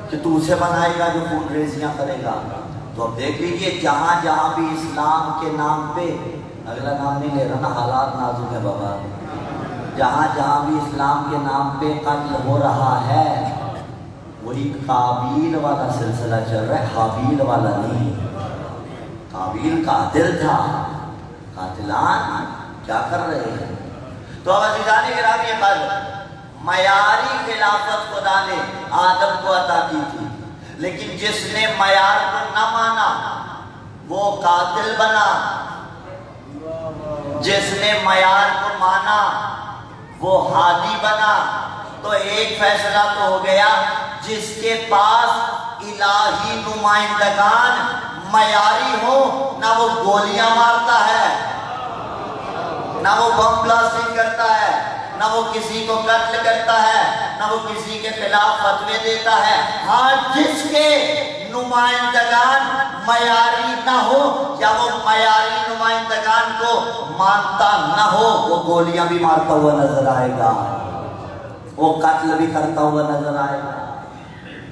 کہ تو اسے بنائے گا جو خون ریزیاں کرے گا۔ تو اب دیکھ لیجیے جہاں جہاں بھی اسلام کے نام پہ، اگلا نام نہیں لے رہا نا، حالات نازک ہے بابا، جہاں جہاں بھی اسلام کے نام پہ قتل ہو رہا ہے، وہی قابیل والا سلسلہ چل رہا ہے، حابیل والا نہیں۔ قابیل قاتل تھا، قاتلان کیا کر رہے ہیں؟ تو اب عزیزان گرامی قدر، معیاری خلافت خدا نے آدم کو عطا کی تھی، لیکن جس نے معیار کو نہ مانا وہ قاتل بنا، جس نے معیار کو مانا وہ ہادی بنا۔ تو ایک فیصلہ تو ہو گیا، جس کے پاس الہی نمائندگان معیاری ہو، نہ وہ گولیاں مارتا ہے، نہ وہ بم بلاسٹنگ کرتا ہے، نہ وہ کسی کو قتل کرتا ہے، نہ وہ کسی کے خلاف فتوے دیتا ہے۔ ہاں، جس کے نمائندگان معیاری نہ ہو یا وہ معیاری نمائندگان کو مانتا نہ ہو، وہ گولیاں بھی مارتا ہوا نظر آئے گا، وہ قتل بھی کرتا ہوا نظر آئے گا،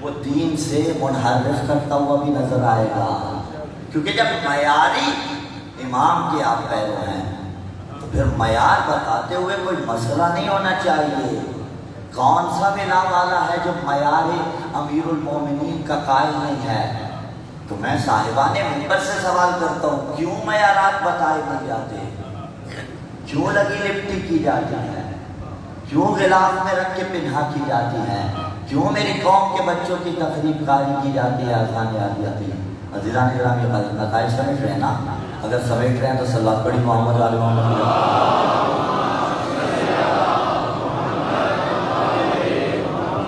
وہ دین سے منحرف کرتا ہوا بھی نظر آئے گا۔ کیونکہ جب معیاری امام کے آپ پیرو ہیں تو پھر معیار بتاتے ہوئے کوئی مسئلہ نہیں ہونا چاہیے۔ کون سا ملا والا ہے جو معیار امیر المومنین کا قائل نہیں ہے؟ تو میں صاحبان منبر سے سوال کرتا ہوں، کیوں معیارات بتائے نہیں جاتے؟ کیوں لگی لپٹی کی جاتی ہے؟ کیوں غلاف میں رکھ کے پنہا کی جاتی ہے؟ کیوں میری قوم کے بچوں کی تقریب کاری کی جاتی ہے، اذان یاد جاتی ہے؟ عزیزان گرامی، نتائج سمجھ رہے ہیں نا؟ اگر سمجھ رہے ہیں تو صلوات پڑھی محمد علی محمد۔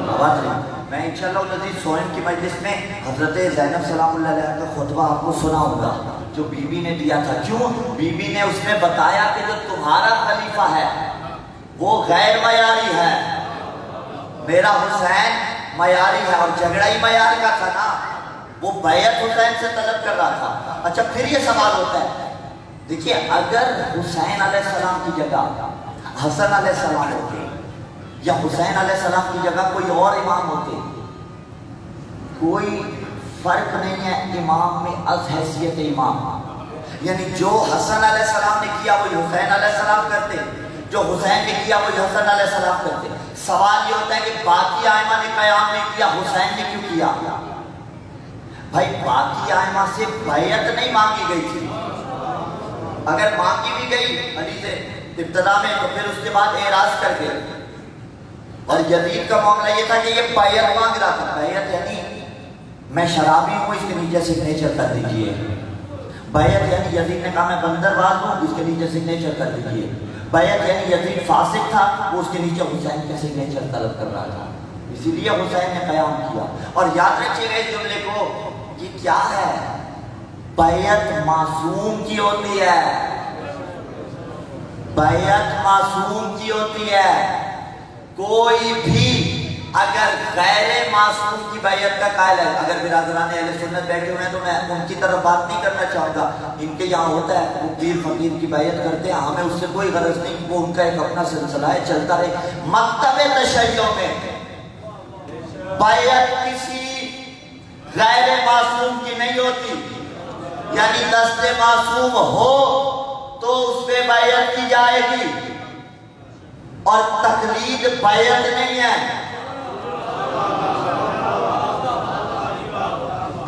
آواز رہی میں انشاءاللہ العزیز سوئم کی مجلس میں حضرت زینب سلام اللہ علیہ کا خطبہ آپ کو سنا ہوگا جو بی بی نے دیا تھا۔ کیوں؟ بی بی نے اس میں بتایا کہ جو تمہارا خلیفہ ہے وہ غیر معیاری ہے، میرا حسین معیاری ہے، اور جھگڑا ہی معیار کا تھا نا، وہ بیعت حسین سے طلب کر رہا تھا۔ اچھا پھر یہ سوال ہوتا ہے، دیکھیے اگر حسین علیہ السلام کی جگہ حسن علیہ السلام ہوتے یا حسین علیہ السلام کی جگہ کوئی اور امام ہوتے، کوئی فرق نہیں ہے امام میں از حیثیت امام، یعنی جو حسن علیہ السلام نے کیا وہی حسین علیہ السلام کرتے، جو حسین نے کیا وہی حسن علیہ السلام کرتے۔ سوال یہ ہوتا ہے کہ باقی ائمہ نے قیام نہیں کیا، حسین نے کیوں کیا؟ بھائی باقی ائمہ سے بیعت نہیں مانگی گئی تھی، اگر مانگی بھی گئی علی سے ابتدا میں تو پھر اس کے بعد اعراض کر گئے۔ اور یزید کا معاملہ یہ تھا کہ یہ بیعت مانگ رہا تھا، بیعت یعنی میں شرابی ہوں اس کے نیچے سگنیچر کر دیجئے، بیعت یعنی یزید نے کہا میں بندر باز ہوں اس کے نیچے سگنیچر کر دیجئے، بیعت یعنی یزید فاسق تھا وہ اس کے نیچے حسین کے سگنیچر طلب کر رہا تھا، اسی لیے حسین نے قیام کیا۔ اور یاد رکھیے گا اس جملے کو، یہ کیا ہے؟ بیعت معصوم کی ہوتی ہے، بیعت معصوم کی ہوتی ہے۔ کوئی بھی اگر غیر معصوم کی بیعت کا قائل ہے، اگر برادران اہل سنت بیٹھے ہوئے ہیں تو میں ان کی طرف بات نہیں کرنا چاہوں گا، ان کے یہاں ہوتا ہے وہ پیر فقیر کی بیعت کرتے ہیں، ہمیں اس سے کوئی غرض نہیں، وہ ان کا ایک اپنا سلسلہ ہے چلتا رہے۔ مکتب تشیع میں بیعت کسی غیر معصوم کی نہیں ہوتی، یعنی دست معصوم ہو تو اس پہ بیعت کی جائے گی، اور تقلید بیعت نہیں ہے،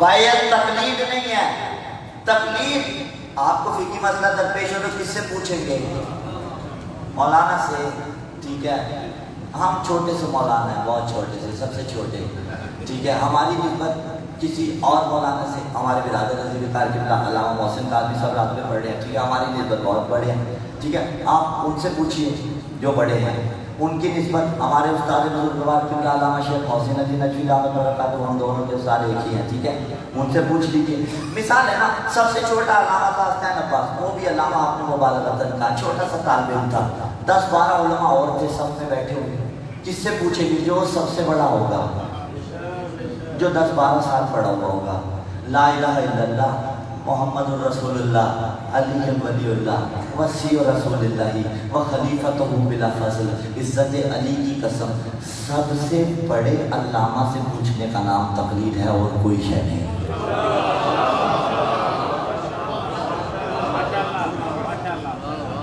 بیعت تقلید نہیں ہے۔ تقلید آپ کو فقہی مسئلہ درپیش ہو تو کس سے پوچھیں گے؟ مولانا سے، ٹھیک ہے، ہم چھوٹے سے مولانا ہیں، بہت چھوٹے سے، سب سے چھوٹے، ٹھیک ہے، ہماری نسبت کسی اور مولانا سے، ہمارے برادر عزیز قاری قبلہ علامہ محسن قادری صاحب رات میں پڑھ رہے ہیں، ٹھیک ہے، ہماری نسبت بہت بڑے ہیں، ٹھیک ہے، آپ ان سے پوچھیے جو بڑے ہیں، ان کی نسبت ہمارے استاد بزرگوار قبلہ علامہ شیخ محسن علی نجوی رحمۃ اللہ برکاتہ، ہم دونوں کے استاد ایک ہی ہیں، ٹھیک ہے، ان سے پوچھ لیجیے۔ مثال ہے نا، سب سے چھوٹا علامہ تھا حسین عباس، وہ بھی علامہ آپ نے مبالغۃً کہا، چھوٹا سا طالب علم تھا، 10-12 علماء اور تھے سب میں بیٹھے ہوئے، کس سے پوچھیں گے؟ جو سب سے بڑا ہوگا، جو 10-12 سال پڑا ہوا ہوگا، لا الہ الا اللہ محمد الرسول اللہ علی ولی اللہ وصی رسول اللہ و خلیفۃہ بلا فضل، عزت علی کی قسم سب سے بڑے علامہ سے پوچھنے کا نام تقلید ہے اور کوئی شے نہیں۔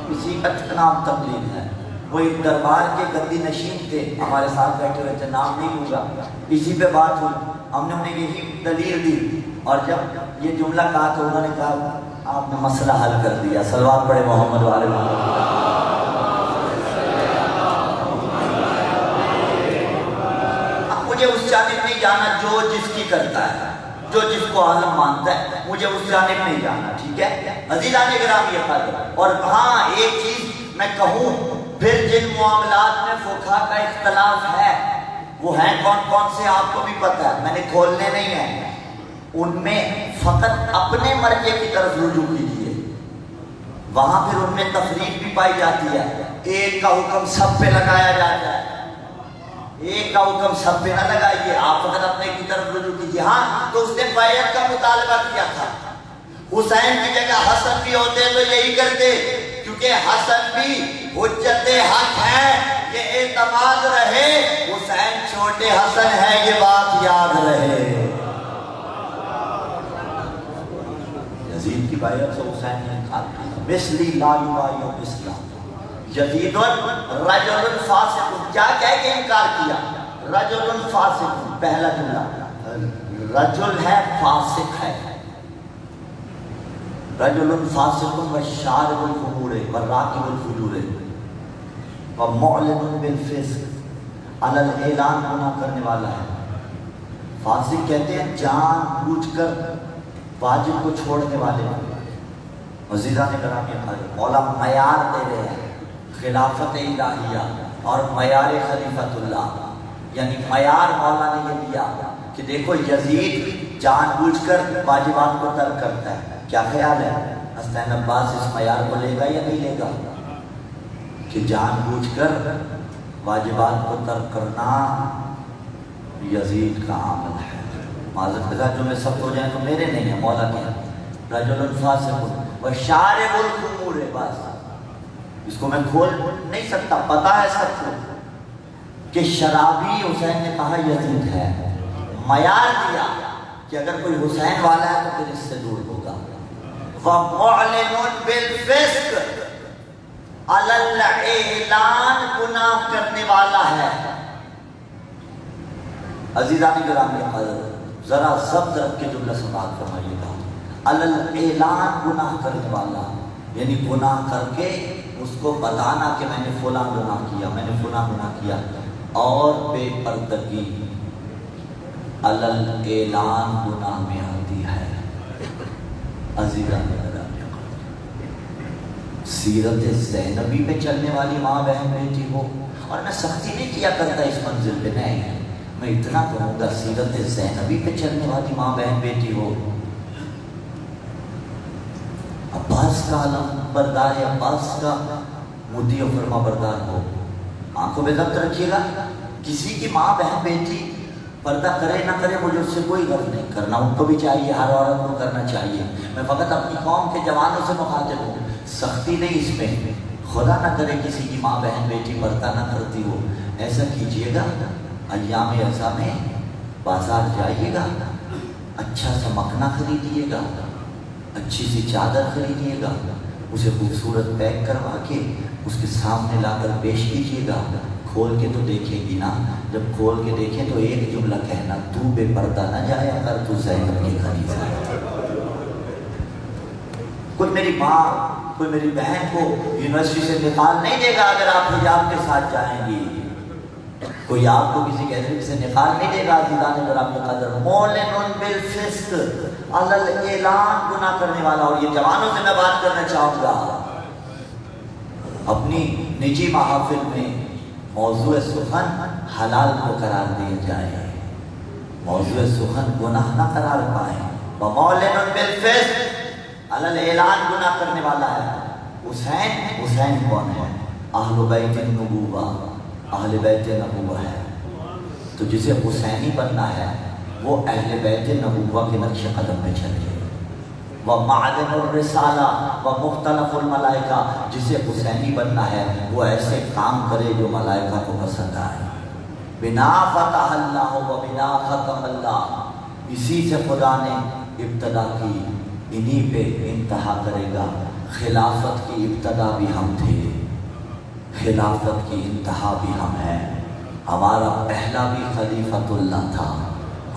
اسی کا نام تقلید ہے۔ وہ ایک دربار کے گدی نشین تھے، ہمارے ساتھ بیٹھے ہوئے تھے، نام نہیں لوں گا، اسی پہ بات ہوئی، ہم نے انہیں یہی دلیل دی، اور جب یہ جملہ کہا تو انہوں نے کہا آپ نے مسئلہ حل کر دیا، صلوات پڑھے محمد والے محمد۔ اب مجھے اس جانب نہیں جانا جو جس کی کرتا ہے، جو جس کو عالم مانتا ہے، مجھے اس جانب نہیں جانا، ٹھیک ہے عزیزان گرامی قدر۔ اور ہاں ایک چیز میں کہوں، پھر جن معاملات میں فقہا کا اختلاف ہے وہ ہیں کون کون سے آپ کو بھی پتہ ہے، میں نے کھولنے نہیں ہیں، ان میں فقط اپنے مرجع کی طرف رجوع کیجیے، وہاں پھر ان میں تفریق بھی پائی جاتی ہے، ایک کا حکم سب پہ لگایا جاتا ہے، ایک کا حکم سب پہ نہ لگائیے، آپ فقط اپنے کی طرف رجوع کیجیے۔ ہاں تو اس نے بیعت کا مطالبہ کیا تھا، حسین کی جگہ حسن بھی ہوتے تو یہی کرتے، کیونکہ حسن بھی حجت حق ہے، یہ اعتماد رہے، حسین چھوٹے حسن ہے، یہ بات یاد رہے۔ یزید کی بیعت سے حسین نے انکار کیا، مثلی لا یبایع مثلا، یزید رجل فاسق، کیا کہہ کے انکار کیا؟ رجل فاسق، پہلا جملہ، رجل ہے فاسق ہے، رجل فاسق وشارب الخمور وراکب الفجور ومعلن بالفسق، علی الاعلان گناہ کرنے والا ہے۔ فاسق کہتے ہیں جان بوجھ کر واجب کو چھوڑنے والے۔ عزیزان گرامی، مولا معیار دے رہے ہیں خلافت الہیہ اور معیار خلیفت اللہ، یعنی معیار مولا نے یہ دیا کہ دیکھو یزید جان بوجھ کر واجبات کو ترک کرتا ہے۔ کیا خیال ہے حسین عباس اس معیار کو لے گا یا نہیں لے گا کہ جان بوجھ کر واجبات کو ترک کرنا یزید کا عمل ہے؟ معذرت خواہ جو میں سب ہو جائیں تو میرے نہیں ہیں، مولا کے ہیں۔ رجل فاسق وشارب الخمور، بس اس کو میں کھول نہیں سکتا، پتا ہے سب کو کہ شرابی حسین نے کہا یزید ہے، معیار دیا کہ اگر کوئی حسین والا ہے تو پھر اس سے دور ہوگا۔ وَمُعْلِنٌ بِالْفِسْقِ، عَلَى الْإِعْلَانِ، گناہ کرنے والا ہے۔ عزیزانی گرامی قدر، ذرا ضبط رکھ کے جملہ سماعت فرمائیے گا۔ عَلَى الْإِعْلَانِ، گناہ کرنے والا، یعنی گناہ کر کے اس کو بتانا کہ میں نے فلاں گناہ کیا، میں نے فلاں گناہ کیا، اور بے پردگی عَلَى الْإِعْلَانِ گناہ میں آتی ہے۔ عزیزان گرامی، سیرت زینبی پہ چلنے والی ماں بہن بیٹی ہو، اور میں سختی نہیں کیا کرتا اس منزل پہ، نہیں، میں اتنا کہوں گا سیرت زینبی پہ چلنے والی ماں بہن بیٹی ہو، عباس کا علم بردار ہے، عباس کا مدعی و فرما بردار ہو، آنکھوں پہ ضبط رکھیے گا۔ کسی کی ماں بہن بیٹی پردہ کرے نہ کرے مجھے اس سے کوئی غرض نہیں، کرنا ان کو بھی چاہیے، ہر عورت کو کرنا چاہیے، میں فقط اپنی قوم کے جوانوں سے مخاطب ہوں، سختی نہیں اس میں، خدا نہ کرے کسی کی ماں بہن بیٹی پردہ نہ کرتی ہو، ایسا کیجئے گا ایام ایسا میں بازار جائیے گا، اچھا سا مکھنا خریدیے گا، اچھی سی چادر خریدیے گا، اسے خوبصورت پیک کروا کے اس کے سامنے لا کر پیش کیجیے گا، کھول کے تو دیکھے گی نا، جب کھول کے دیکھیں تو ایک جملہ کہنا، تو بے پردہ نہ جایا کر، تو زینب کی خلیفہ ہے۔ کوئی میری ماں، کوئی میری بہن کو یونیورسٹی سے نکال نہیں دے گا اگر آپ حجاب کے ساتھ جائیں گی، کوئی آپ کو کسی گیلری سے نکال نہیں دے گا۔ عزیزان گرامی قدر، مولن بالفسق، علی الاعلان، گناہ کرنے والا۔ اور یہ جوانوں سے میں بات کرنا چاہوں گا، اپنی نجی محافل میں موضوع سخن حلال کو قرار دیا جائے، موضوع سخن گناہ نہ قرار پائے۔ وَمَوْلِنٌ بِالْفِسْقِ، علی الاعلان، گناہ کرنے والا ہے۔ حسین کون ہے؟ اہل بیت النبوہ، اہل بیت نبوہ ہے، تو جسے حسینی بننا ہے وہ اہل بیت نبوہ کے نقش قدم پہ چلے۔ وَمَعْدَنُ الرِّسَالَةِ وَمُخْتَلَفُ الْمَلَائِكَةِ، جسے حسینی بننا ہے وہ ایسے کام کرے جو ملائکہ کو پسند آئے۔ بِنَا فَتَحَ اللَّهُ وَبِنَا خَتَمَ اللَّهُ، اسی سے خدا نے ابتدا کی، انہی پہ انتہا کرے گا۔ خلافت کی ابتدا بھی ہم تھے، خلافت کی انتہا بھی ہم ہیں، ہمارا پہلا بھی خلیفۃ اللہ تھا،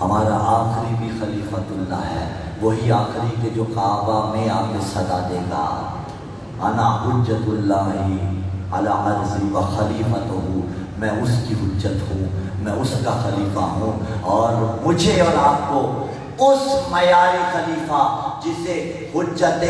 ہمارا آخری بھی خلیفۃ اللہ ہے، وہی آخری کے جو کعبہ میں آ کے صدا دے گا، انا حجت اللہ علی عرضی و خلیفتہ، میں اس کی حجت ہوں، میں اس کا خلیفہ ہوں، اور مجھے اور آپ کو اس معیاری خلیفہ جسے حجت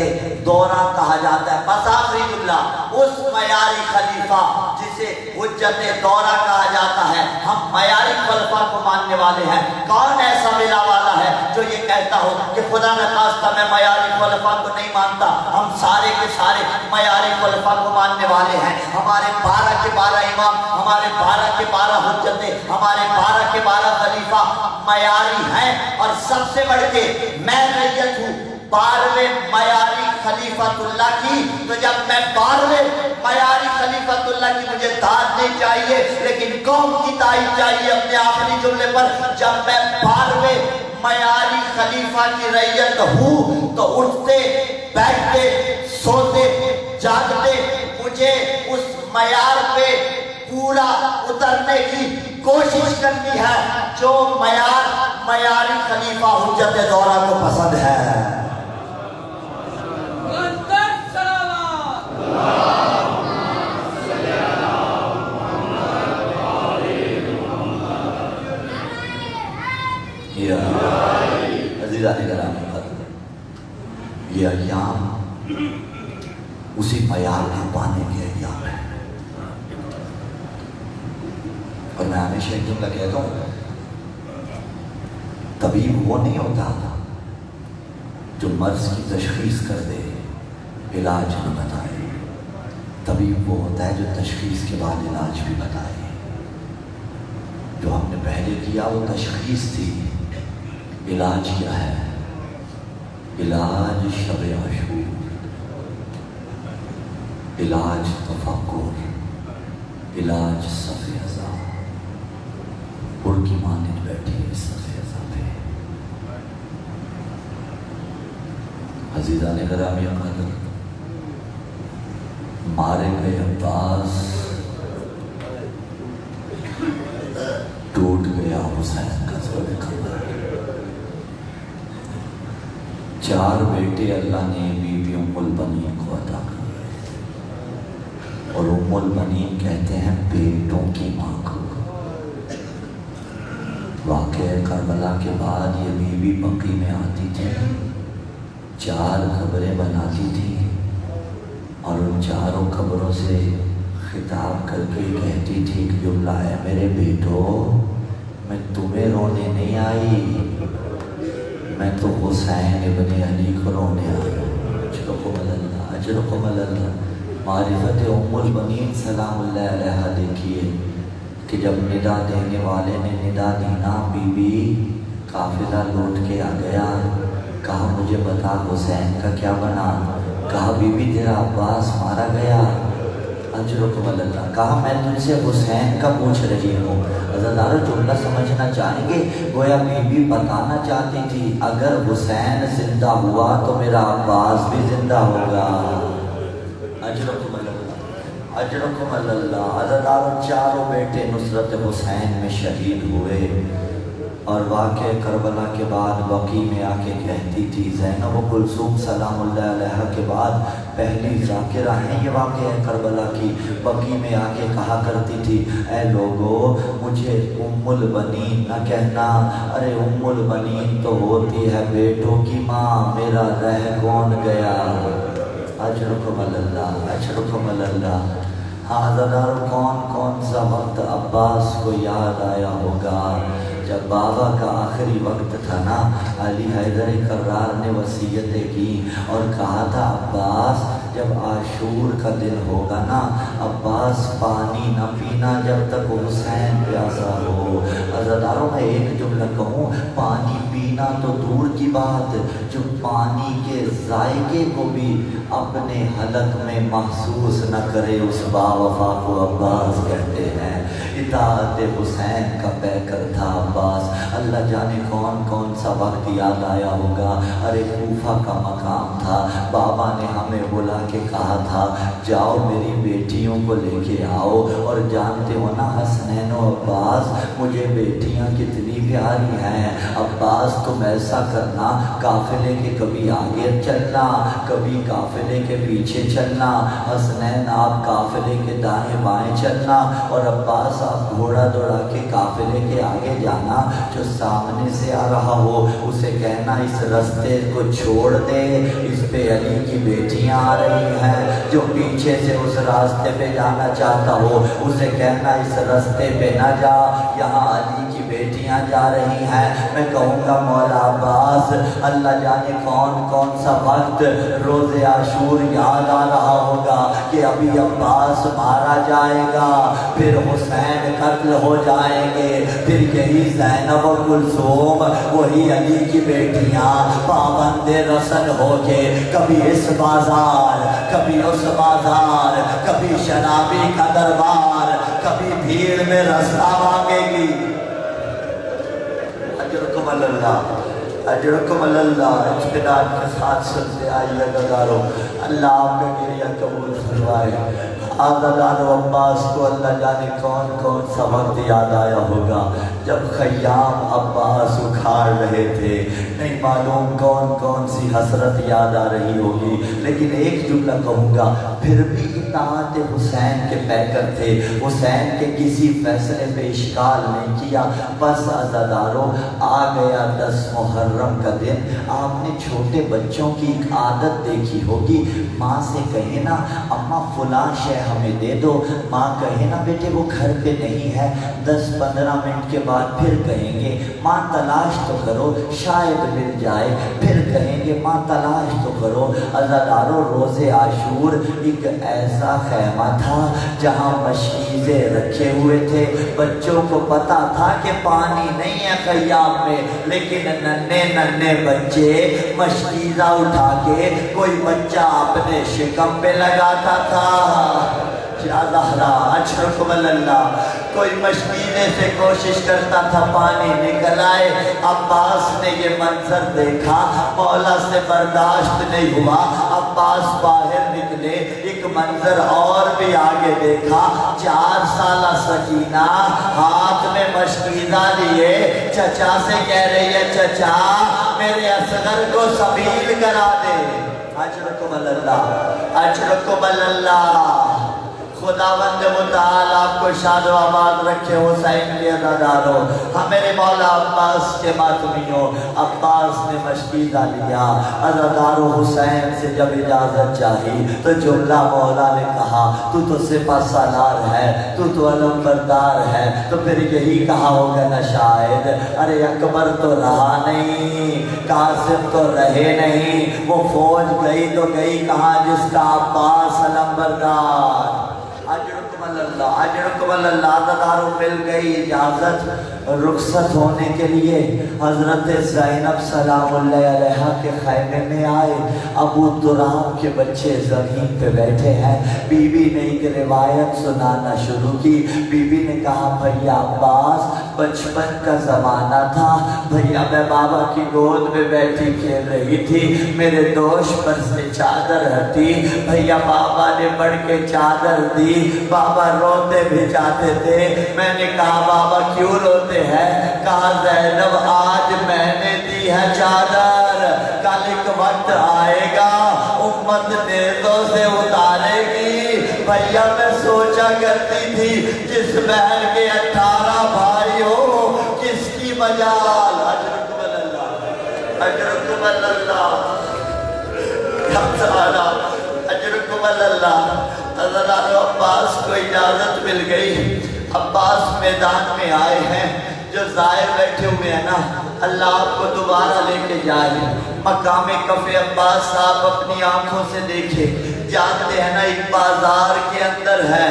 دورہ کہا جاتا ہے، بس آخری جملہ، اس معیاری خلیفہ جسے حجت دورہ کہا جاتا ہے، ہم معیاری خلیفہ کو ماننے والے ہیں۔ کون ایسا ملا والا ہے جو یہ کہتا ہو کہ خدا نہ خواستہ میں معیاری خلیفہ کو نہیں مانتا؟ ہم سارے کے سارے معیاری خلیفہ کو ماننے والے ہیں۔ ہمارے 12 کے 12 امام، ہمارے 12 کے 12 حجتیں، ہمارے 12 کے 12 خلیفہ معیاری ہیں، اور سب سے بڑھ کے میں ریت ہوں، 12ویں معیاری خلیفۃ اللہ کی، تو جب میں 12ویں معیاری خلیفۃ اللہ کی مجھے داد نہیں چاہیے لیکن قوم کی تائید چاہیے اپنے آخری جملے پر، جب میں 12ویں معیاری خلیفہ کی رعیت ہوں تو اٹھتے بیٹھتے سوتے جاگتے مجھے اس معیار پہ پورا اترنے کی کوشش کرنی ہے جو معیاری خلیفہ حجت دورہ کو پسند ہے۔ عزیزان گرامی، یہ ایام اسی معیار کے پانے کے ایام ہے، اور میں ہمیشہ ایک جملہ کہتا ہوں، طبیب وہ نہیں ہوتا جو مرض کی تشخیص کر دے علاج نہ بتائے، طبیب وہ ہوتا ہے جو تشخیص کے بعد علاج بھی بتائے۔ جو ہم نے پہلے کیا وہ تشخیص تھی، علاج کیا ہے؟ علاج شب عاشور، علاج تفکر، علاج صف ازاں، اڑ کی مانند بیٹھی ہے صف ازاں پہ۔ عزیزان گرامی قدر، مارے گئے عباس، ٹوٹ گیا حسین کا زور خبر۔ 4 بیٹے اللہ نے بی بی ام البنین کو عطا کیے، اور ام البنین کہتے ہیں بیٹوں کی ماں کو۔ واقعہ کربلا کے بعد یہ بی بی بقی میں آتی تھی، 4 قبریں بناتی تھی، اور ان 4 قبروں سے خطاب کر کے کہتی تھی کہ جملہ ہے، میرے بیٹو میں تمہیں رونے نہیں آئی، میں تو حسین ابن علی کو رونے آیا۔ اجرکم اللہ، اجرکم اللہ۔ معرفت ام البنین سلام اللہ علیہ دیکھیے کہ جب ندا دینے والے نے ندا دینا، بی بی قافلہ لوٹ کے آ گیا، کہا مجھے بتا حسین کا کیا بنا؟ کہا بی بی تیرا عباس مارا گیا۔ اجرکم اللہ۔ کہا میں تجھ سے حسین کا پوچھ رہی ہوں۔ عزیزانو جملہ سمجھنا چاہیں گے، گویا بی بی بتانا چاہتی تھی اگر حسین زندہ ہوا تو میرا عباس بھی زندہ ہوگا۔ اجرکم اللہ، اجرکم اللہ۔ عزیزانو 4 بیٹے نصرت حسین میں شہید ہوئے، اور واقعہ کربلا کے بعد بقی میں آ کے کہتی تھی، زینب و کلثوم سلام اللہ علیہ کے بعد پہلی ذاکرہ ہیں یہ واقعہ کربلا کی، بقی میں آ کے کہا کرتی تھی، اے لوگو مجھے ام البنین نہ کہنا، ارے ام البنین تو ہوتی ہے بیٹوں کی ماں، میرا رہ کون گیا۔ اجرکم اللہ، اجرکم اللہ۔ ہاں حضرات، کون سا وقت عباس کو یاد آیا ہوگا جب بابا کا آخری وقت تھا نا، علی حیدر کرار نے وصیتیں کی اور کہا تھا عباس جب عاشور کا دن ہوگا نا، عباس پانی نہ پینا جب تک حسین پیاسا ہو۔ عزیزانو میں ایک جملہ کہوں، پانی پینا تو دور کی بات، جو پانی کے ذائقے کو بھی اپنے حلق میں محسوس نہ کرے اس باوفا کو عباس کہتے ہیں۔ اطاعت حسین کا پیکر تھا عباس۔ اللہ جانے کون سا وقت یاد آیا ہوگا، ارے کوفہ کا مقام تھا، بابا نے ہمیں بلا کے کہا تھا جاؤ میری بیٹیوں کو لے کے آؤ، اور جانتے ہو نا حسنین و عباس مجھے بیٹیاں کتنی پیاری ہیں۔ عباس تم ایسا کرنا، قافلے کے کبھی آگے چلنا کبھی قافلے کے پیچھے چلنا، حسنین آپ قافلے کے دائیں بائیں چلنا، اور عباس آپ گھوڑا دوڑا کے قافلے کے آگے جانا، جو سامنے سے آ رہا ہو اسے کہنا اس رستے کو چھوڑ دے، اس پہ علی کی بیٹیاں آ رہی ہیں، جو پیچھے سے اس راستے پہ جانا چاہتا ہو اسے کہنا اس راستے پہ نہ جا، یہاں علی کی بیٹیاں بیٹیاں جا رہی ہیں، میں کہوں گا مولا عباس اللہ جانے کون کون سا وقت روز عاشور یاد آ رہا ہوگا کہ ابھی عباس مارا جائے گا، پھر حسین قتل ہو جائیں گے، پھر یہی زینب و کلثوم وہی علی کی بیٹیاں پابند رسن ہو کے کبھی اس بازار کبھی اس بازار، کبھی شرابی کا دربار، کبھی بھیڑ میں رستہ مانگے گی۔ اجرکم اللہ، اجرکم اللہ، اطمینان کے ساتھ سنتے آئیے گزارو، اللہ آپ کا گریہ قبول فرمائے۔ آزادار و عباس کو اللہ جانے کون کون سا وقت یاد آیا ہوگا جب خیام عباس اکھاڑ رہے تھے، نہیں معلوم کون کون سی حسرت یاد آ رہی ہوگی، لیکن ایک جملہ کہوں گا، پھر بھی اطاعت حسین کے پیکر تھے، حسین کے کسی فیصلے پہ اشکال نہیں کیا۔ بس عزاداروں آ گیا 10 محرم کا دن، آپ نے چھوٹے بچوں کی ایک عادت دیکھی ہوگی، ماں سے کہے نا اماں فلاں شے ہمیں دے دو، ماں کہے نا بیٹے وہ گھر پہ نہیں ہے، 10-15 منٹ کے بعد پھر کہیں گے ماں تلاش تو کرو شاید مل جائے، پھر کہیں گے ماں تلاش تو کرو۔ عزاداروں روز عاشور ایک ایسا خیمہ تھا جہاں مشکیزیں رکھے ہوئے تھے، بچوں کو پتا تھا کہ پانی نہیں ہے خیام میں، لیکن ننھے ننھے بچے مشکیزہ اٹھا کے کوئی بچہ اپنے شکم پہ لگاتا تھا، یا زہرا اجرکم اللہ، کوئی مشکیزے سے کوشش کرتا تھا پانی نکل آئے۔ عباس نے یہ منظر دیکھا، مولا سے برداشت نہیں ہوا، عباس باہر نکلے، ایک منظر اور بھی آگے دیکھا، 4 سالہ سکینہ ہاتھ میں مشکیزہ لیے چچا سے کہہ رہی ہے چچا میرے اصغر کو سبیل کرا دے۔ اجرکم اللہ، اجرکم اللہ، خداوند متعال آپ کو شاد و آباد رکھے حسین کے عزاداروں۔ ہاں میرے مولا عباس کے ماتمیوں، عباس نے مشکیزہ لیا، عزاداروں حسین سے جب اجازت چاہی تو جملہ مولا نے کہا تو سپہ سالار ہے، تو علم بردار ہے، تو پھر یہی کہا ہوگا نا شاید ارے اکبر تو رہا نہیں، قاسم تو رہے نہیں، وہ فوج گئی تو گئی کہاں جس کا عباس علم بردار۔ اجرکم اللہ، اجرکم اللہ، عزاداروں مل گئی اجازت رخصت ہونے کے لیے، حضرت زینب سلام اللہ علیہا کے خیمے میں آئے، ابو تراب کے بچے زمین پہ بیٹھے ہیں، بی بی نے ایک روایت سنانا شروع کی، بی بی نے کہا بھیا عباس بچپن کا زمانہ تھا، بھیا میں بابا کی گود میں بیٹھی کھیل رہی تھی، میرے دوش پر سے چادر ہٹی، بھیا بابا نے بڑھ کے چادر دی، بابا روتے بھی جاتے تھے، میں نے کہا بابا کیوں روتے ہیں؟ کہا زینب آج میں نے دی ہے چادر، کل ایک وقت آئے گا امت نیزوں سے اتارے گی، بھیا میں سوچا کرتی تھی جس بہن کے 18 بھائی ہو کس کی مجال۔ اجرکم اللہ، اجرکم اللہ، اجرکم اللہ۔ حضرات عباس کو اجازت مل گئی، عباس میدان میں آئے ہیں، جو زائر بیٹھے ہوئے ہیں نا اللہ آپ کو دوبارہ لے کے جائے، مقام کف عباس آپ اپنی آنکھوں سے دیکھے، جانتے ہیں نا ایک بازار کے اندر ہے،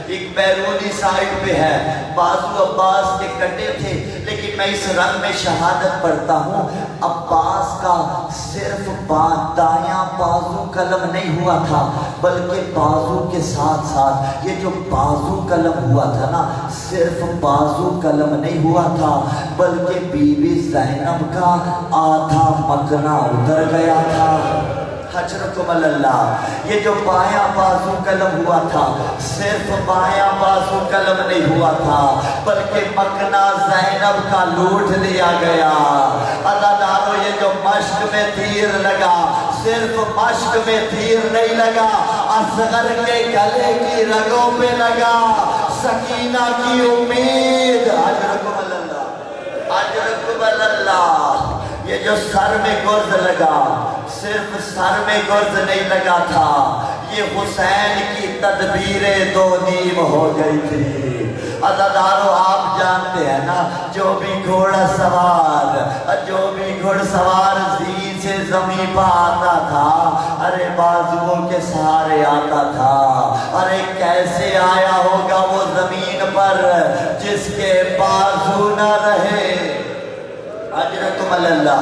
ایک بیرونی سائٹ پہ ہے، بازو عباس کے کٹے تھے، لیکن میں اس رنگ میں شہادت پڑھتا ہوں عباس کا صرف دایاں بازو قلم نہیں ہوا تھا، بلکہ بازو کے ساتھ ساتھ یہ جو بازو قلم ہوا تھا نا صرف بازو قلم نہیں ہوا تھا، بلکہ بی بی زینب کا آدھا مکنا اتر گیا تھا۔ حجرکم اللہ، یہ جو بایاں بازو قلم ہوا تھا صرف بایاں بازو قلم نہیں ہوا تھا بلکہ مکنا زینب کا لوٹ لیا گیا۔ عزاداروں یہ جو مشک میں تیر لگا صرف مشک میں تیر نہیں لگا، اصغر کے گلے کی رگوں پہ لگا، سکینہ کی امید۔ اجرکم اللہ، اجرکم اللہ، یہ جو سر میں گرز لگا صرف سر میں گرز نہیں لگا تھا، یہ حسین کی تدبیریں 2 نیم ہو گئی تھی، عزادارو آپ جانتے ہیں نا، جو بھی گھوڑا سوار، جو بھی گھڑ سوار زین سے زمین پہ آتا تھا، ارے بازوؤں کے سہارے آتا تھا. ارے کیسے آیا ہوگا وہ زمین پر جس کے بازو نہ رہے. اجرکم اللہ،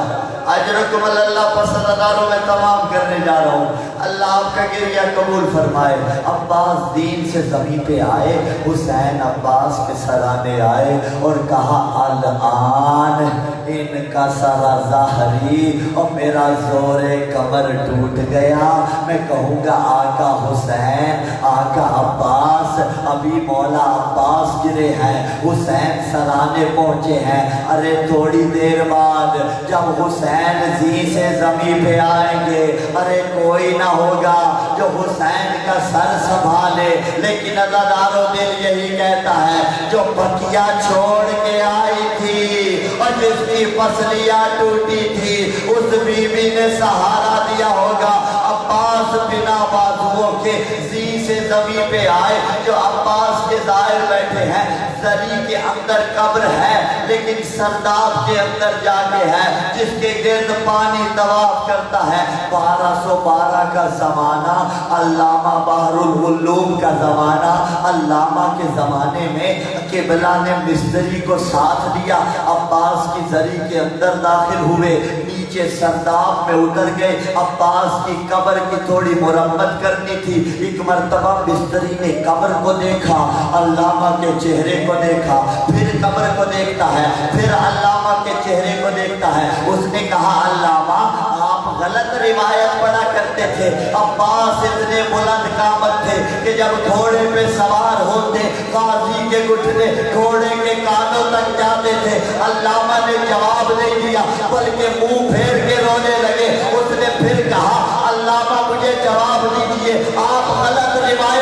اجرکم اللہ. پسنداروں میں تمام کرنے جا رہا ہوں. اللہ آپ کا گریہ قبول فرمائے. عباس دین سے زمین پہ آئے، حسین عباس کے سرانے آئے اور کہا الآن ان کا سارا ظاہری اور میرا زور کمر ٹوٹ گیا. میں کہوں گا آقا حسین، آقا عباس، ابھی مولا عباس گرے ہیں، حسین سرانے پہنچے ہیں. ارے تھوڑی دیر بعد جب حسین زی سے زمین پہ آئیں گے، ارے کوئی نہ ہوگا جو حسین کا سر سنبھالے. لیکن عزادارو دل یہی کہتا ہے، جو بکیا چھوڑ کے آئی تھی اور جس کی پسلیاں ٹوٹی تھی، اس بیوی نے سہارا دیا ہوگا. عباس بنا بازوؤں کے زی سے زمین پہ آئے. جو عباس کے ظاہر بیٹھے ہیں، زری کے اندر قبر ہے لیکن سرداب کے اندر جاگے ہے، جس کے گرد پانی طواف کرتا ہے. 1212 کا زمانہ، علامہ بحر العلوم کا زمانہ. علامہ کے زمانے میں قبلہ نے مستری کو ساتھ دیا. عباس کی زری کے اندر داخل ہوئے، نیچے سرداب میں اتر گئے. عباس کی قبر کی تھوڑی مرمت کرنی تھی. ایک مرتبہ مستری نے قبر کو دیکھا، علامہ کے چہرے کو دیکھا، پھر قبر کو دیکھتا ہے، پھر علامہ کے چہرے کو دیکھتا ہے. اس نے کہا علامہ آپ غلط روایت پڑھا کرتے تھے. عباس اتنے بلند قامت تھے کہ جب گھوڑے پہ سوار ہوتے قاضی کے گھٹنے گھوڑے کے کانوں تک جاتے تھے. علامہ نے جواب نہیں دیا بلکہ منہ پھیر کے رونے لگے. اس نے پھر کہا علامہ مجھے جواب دیجئے، آپ غلط روایت